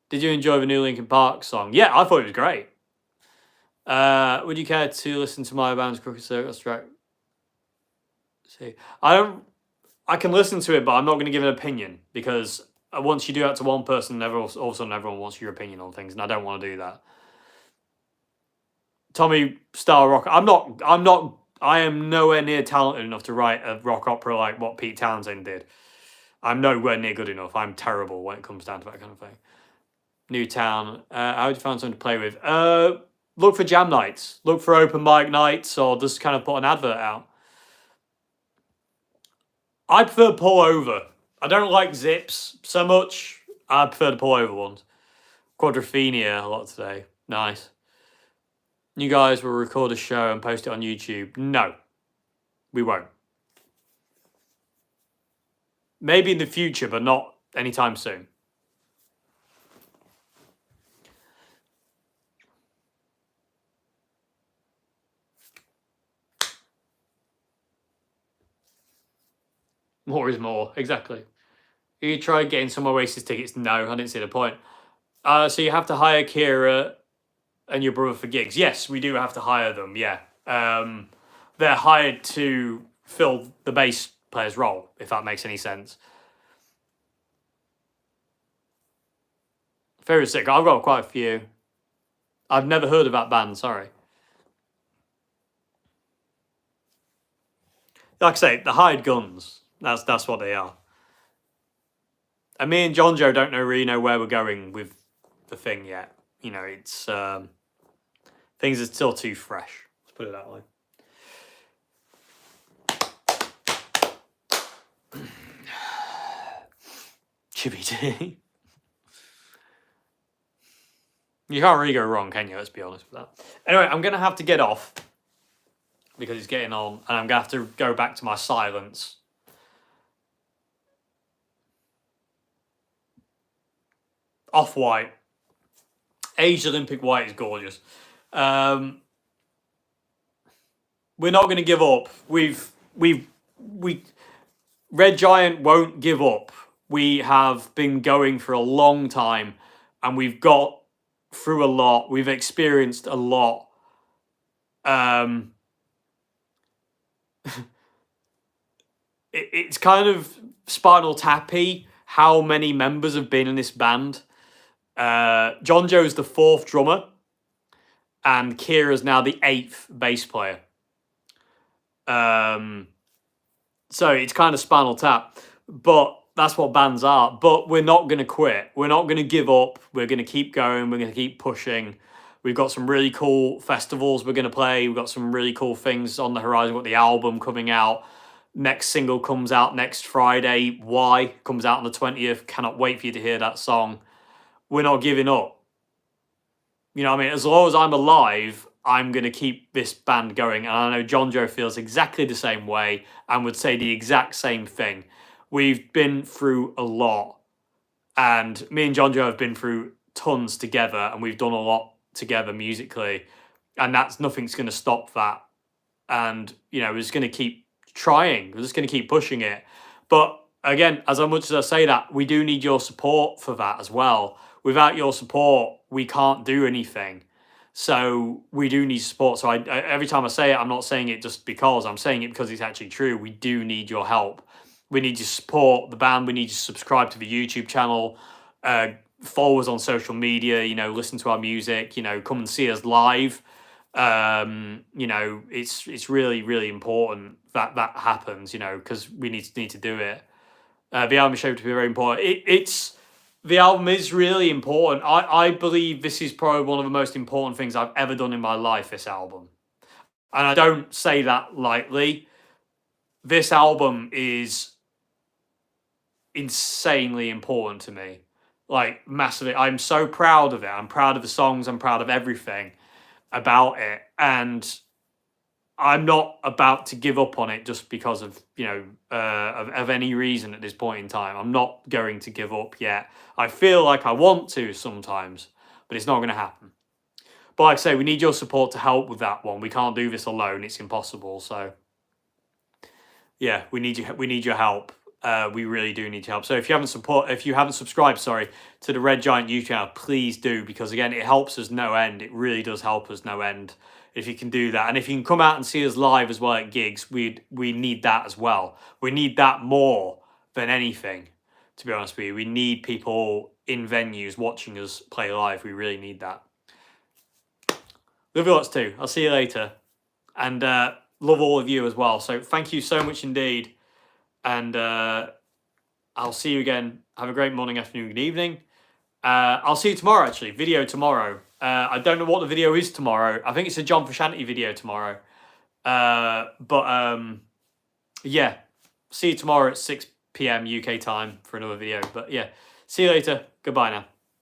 Did you enjoy the new Linkin Park song? Yeah, I thought it was great. Would you care to listen to my band's Crooked Circle track? See, I can listen to it, but I'm not going to give an opinion because once you do that to one person, all of a sudden everyone wants your opinion on things, and I don't want to do that. Tommy Star Rock. I am nowhere near talented enough to write a rock opera like what Pete Townsend did. I'm nowhere near good enough. I'm terrible when it comes down to that kind of thing. Newtown. How would you find something to play with? Look for jam nights. Look for open mic nights, or just kind of put an advert out. I prefer pull over. I don't like zips so much. I prefer the pull over ones. Quadrophenia a lot today. Nice. You guys will record a show and post it on YouTube. No, we won't. Maybe in the future, but not anytime soon. More is more, exactly. You tried getting some Oasis tickets? No, I didn't see the point. So you have to hire Kira and your brother for gigs. Yes, we do have to hire them, yeah. They're hired to fill the bass player's role, if that makes any sense. Very sick. I've got quite a few. I've never heard of that band, sorry. Like I say, the hired guns. That's what they are. And me and John Joe don't really know where we're going with the thing yet. You know, it's things are still too fresh. Let's put it that way. Chibi T. You can't really go wrong, can you? Let's be honest with that. Anyway, I'm going to have to get off because it's getting on, and I'm going to have to go back to my silence. Off-white. Aged Olympic white is gorgeous. We're not going to give up. Red Giant won't give up. We have been going for a long time, and we've got through a lot. We've experienced a lot. It's kind of Spinal Tappy how many members have been in this band. John Joe's the 4th drummer, and Kira's now the 8th bass player. So it's kind of Spinal Tap, but that's what bands are. But we're not going to quit. We're not going to give up. We're going to keep going. We're going to keep pushing. We've got some really cool festivals we're going to play. We've got some really cool things on the horizon. We've got the album coming out. Next single comes out next Friday. Why? Comes out on the 20th. Cannot wait for you to hear that song. We're not giving up. You know what I mean? As long as I'm alive, I'm going to keep this band going. And I know John Joe feels exactly the same way and would say the exact same thing. We've been through a lot. And me and John Joe have been through tons together. And we've done a lot together musically. And nothing's going to stop that. And, you know, we're just going to keep trying. We're just going to keep pushing it. But again, as much as I say that, we do need your support for that as well. Without your support, we can't do anything. So we do need support. So I every time I say it, I'm not saying it just because. I'm saying it because it's actually true. We do need your help. We need to support the band. We need to subscribe to the YouTube channel. Follow us on social media. You know, listen to our music. You know, come and see us live. You know, it's really, really important that happens, you know, because we need to do it. The album is shaped to be very important. The album is really important. I believe this is probably one of the most important things I've ever done in my life, this album. And I don't say that lightly. This album is insanely important to me. Like, massively. I'm so proud of it. I'm proud of the songs. I'm proud of everything about it. And I'm not about to give up on it just because of, you know, of any reason at this point in time. I'm not going to give up yet. I feel like I want to sometimes, but it's not going to happen. But like I say, we need your support to help with that one. We can't do this alone. It's impossible. So yeah, we need your help. We really do need your help. So if you haven't subscribed, to the Red Giant YouTube channel, please do, because again, it helps us no end. It really does help us no end if you can do that. And if you can come out and see us live as well at gigs, we need that as well. We need that more than anything, to be honest with you. We need people in venues watching us play live. We really need that. Love you lots too. I'll see you later. And love all of you as well. So thank you so much indeed. And I'll see you again. Have a great morning, afternoon, good evening. I'll see you tomorrow, actually. Video tomorrow. I don't know what the video is tomorrow. I think it's a John Frusciante video tomorrow. Yeah. See you tomorrow at 6 p.m. UK time for another video. But yeah, see you later. Goodbye now.